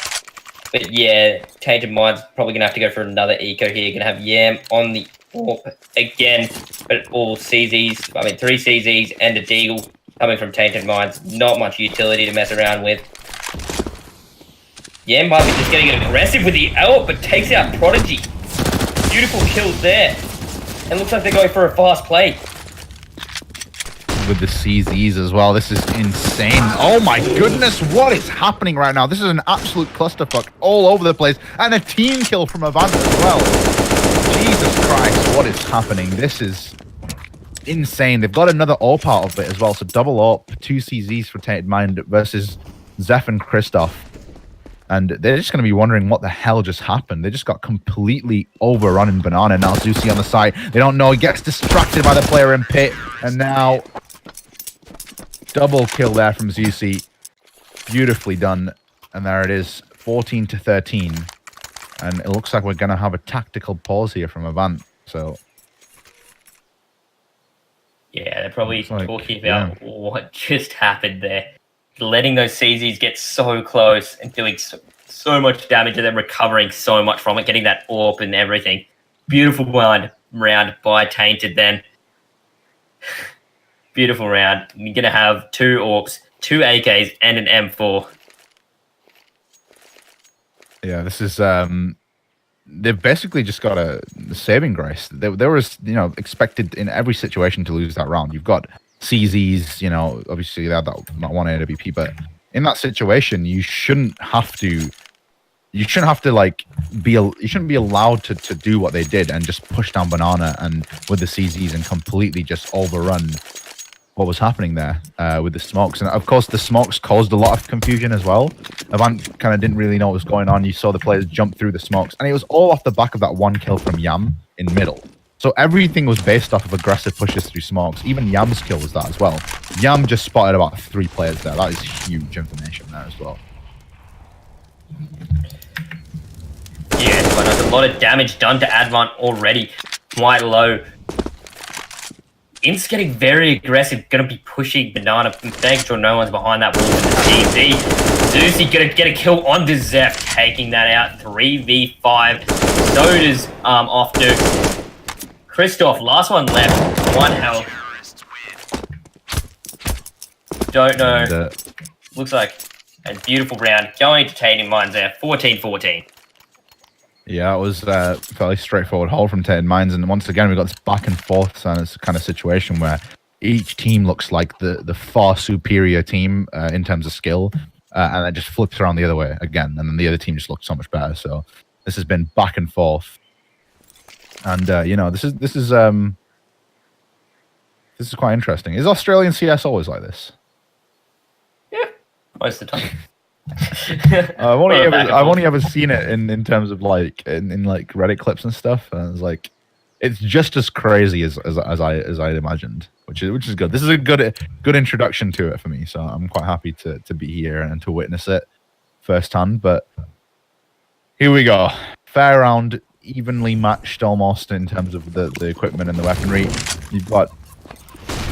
But yeah, Tainted Minds probably going to have to go for another eco here. Going to have Yam on the AWP again. But all CZs, 3 CZs and a Deagle coming from Tainted Minds. Not much utility to mess around with. Yam might be just getting aggressive with the AWP, but takes out Prodigy. Beautiful kills there. And looks like they're going for a fast play. With the CZs as well. This is insane. Oh my goodness, what is happening right now? This is an absolute clusterfuck all over the place. And a team kill from AVANT as well. Jesus Christ, what is happening? This is insane. They've got another AWP out of it as well. So double AWP, 2 CZs for Tainted Mind versus Zeph and Christoph. And they're just going to be wondering what the hell just happened. They just got completely overrun in Banana. Now Zusi on the side. They don't know. He gets distracted by the player in pit. And now double kill there from Zusi. Beautifully done. And there it is. 14-13. And it looks like we're going to have a tactical pause here from AVANT. So yeah, they're probably talking about what just happened there. Letting those CZs get so close and doing so much damage and then recovering so much from it, getting that AWP and everything. Beautiful round by Tainted then. Beautiful round. You're going to have 2 AWPs, 2 AKs, and an M4. Yeah, this is... they've basically just got a saving grace. There was, expected in every situation to lose that round. You've got CZs, obviously they had that 1 AWP, but in that situation, you shouldn't have to you shouldn't be allowed to do what they did and just push down Banana and with the CZs and completely just overrun what was happening there with the smokes. And of course, the smokes caused a lot of confusion as well. AVANT kind of didn't really know what was going on. You saw the players jump through the smokes, and it was all off the back of that 1 kill from Yam in middle. So everything was based off of aggressive pushes through smokes. Even Yam's kill was that as well. Yam just spotted about 3 players there. That is huge information there as well. Yeah, but there's a lot of damage done to AVANT already. Quite low. Ints getting very aggressive, going to be pushing Banana, making sure no one's behind that wall with the TZ. Zusi going to get a kill on the Zeph, taking that out 3v5. So does off to Christoph, last one left. 1 health. Don't know. And, Looks like a beautiful round. Going to Tainted Mines there. 14-14. yeah, it was a fairly straightforward haul from Tainted Mines. And once again, we got this back and forth, and it's a kind of situation where each team looks like the far superior team in terms of skill. And it just flips around the other way again. And then the other team just looks so much better. So this has been back and forth. And, you know, this is quite interesting. Is Australian CS always like this? Yeah, most of the time. I've only ever seen it in terms of like in like Reddit clips and stuff, and it's like it's just as crazy as I imagined, which is good. This is a good introduction to it for me, so I'm quite happy to be here and to witness it firsthand. But here we go, fair round, evenly matched almost in terms of the equipment and the weaponry. You've got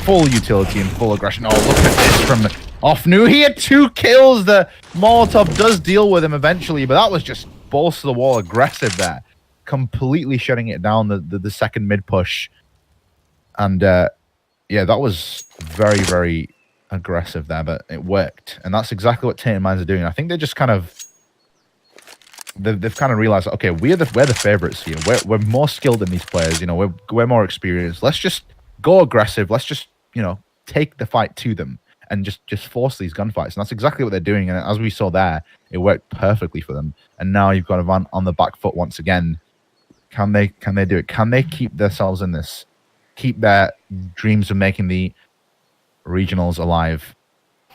full utility and full aggression. Oh, look at this from off new. He had 2 kills. The Molotov does deal with him eventually, but that was just balls to the wall aggressive there. Completely shutting it down, the second mid push. And yeah, that was very, very aggressive there, but it worked. And that's exactly what Tainted Mines are doing. I think they just kind of they've kind of realized, okay, we're the favorites here. We're more skilled than these players, you know, we're more experienced. Let's just go aggressive. Let's just, you know, take the fight to them and just force these gunfights. And that's exactly what they're doing. And as we saw there, it worked perfectly for them. And now you've got AVANT on the back foot once again. Can they do it? Can they keep themselves in this? Keep their dreams of making the regionals alive?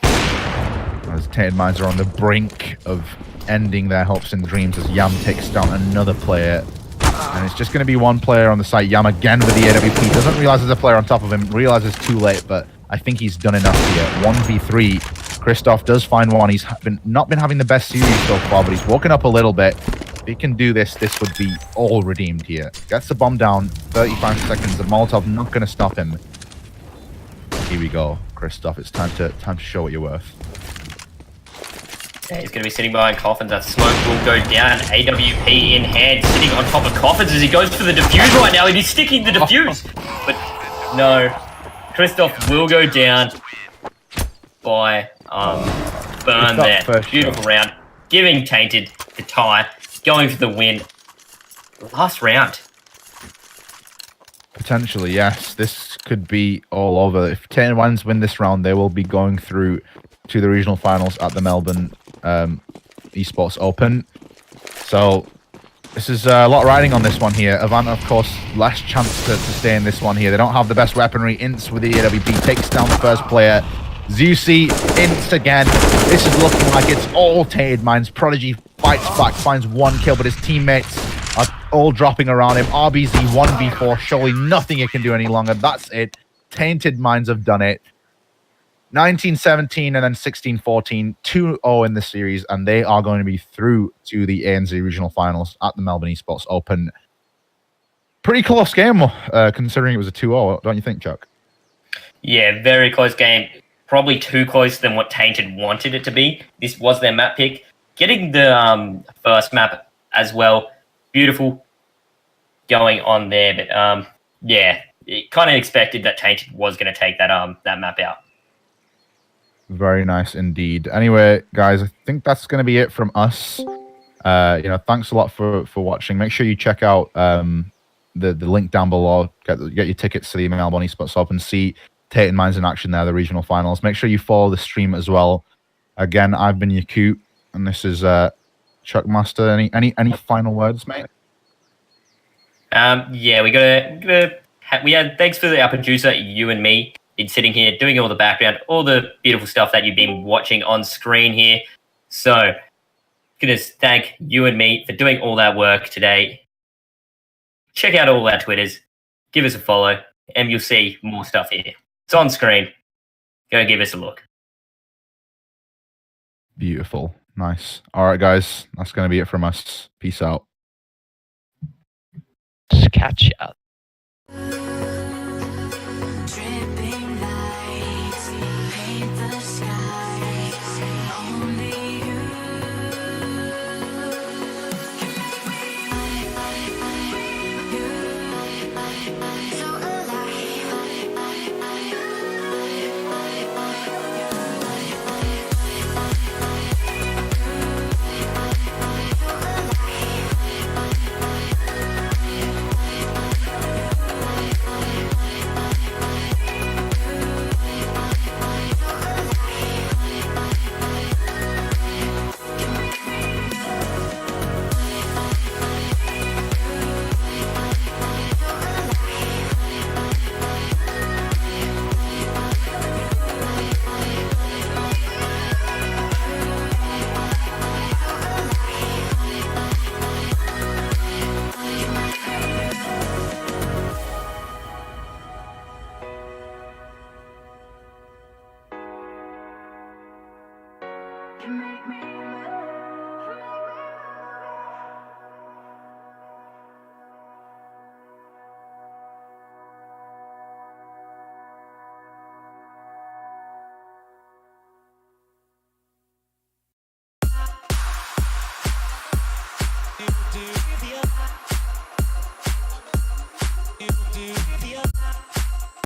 As Tainted Mines are on the brink of ending their hopes and dreams as Yam takes down another player. And it's just going to be one player on the site. Yam again with the AWP. Doesn't realize there's a player on top of him. Realizes too late, but I think he's done enough here. 1v3. Christoph does find one. He's not been having the best series so far, but he's woken up a little bit. If he can do this, this would be all redeemed here. Gets the bomb down. 35 seconds. The Molotov not going to stop him. Here we go, Christoph. It's time to show what you're worth. Yeah, he's going to be sitting behind Coffins. That smoke will go down. AWP in hand, sitting on top of Coffins as he goes for the defuse right now. And he's sticking the defuse. But no, Christoph will go down by Burn there. Beautiful round. Giving Tainted the tie. Going for the win. Last round. Potentially, yes. This could be all over. If Tainted Mines win this round, they will be going through to the regional finals at the Melbourne Esports Open. So this is a lot riding on this one here. AVANT, of course, last chance to stay in this one here. They don't have the best weaponry. Ints with the AWP takes down the first player. Zeusy, Ints again. This is looking like it's all Tainted Mines. Prodigy fights back, finds 1 kill, but his teammates are all dropping around him. RBZ 1v4, surely nothing it can do any longer. That's it. Tainted Mines have done it. 19-17 and then 16-14, 2-0 in the series, and they are going to be through to the ANZ regional finals at the Melbourne Esports Open. Pretty close game, considering it was a 2-0, don't you think, Chuck? Yeah, very close game. Probably too close than what Tainted wanted it to be. This was their map pick. Getting the first map as well, beautiful going on there. But yeah, it kind of expected that Tainted was going to take that that map out. Very nice indeed. Anyway, guys, I think that's going to be it from us. Thanks a lot for watching. Make sure you check out the link down below. Get your tickets to the Melbourne Esports Open. See Tainted Mines in action there, the regional finals. Make sure you follow the stream as well. Again, I've been Yakut, and this is Chuck Master. Any final words, mate? Yeah, we had thanks for our producer, you and me. Been sitting here doing all the background, all the beautiful stuff that you've been watching on screen here. So, gonna thank you and me for doing all that work today. Check out all our Twitters, give us a follow, and you'll see more stuff here. It's on screen. Go give us a look. Beautiful. Nice. All right, guys. That's going to be it from us. Peace out. Catch ya. Dripping lights paint the skies. Only you. can make me move.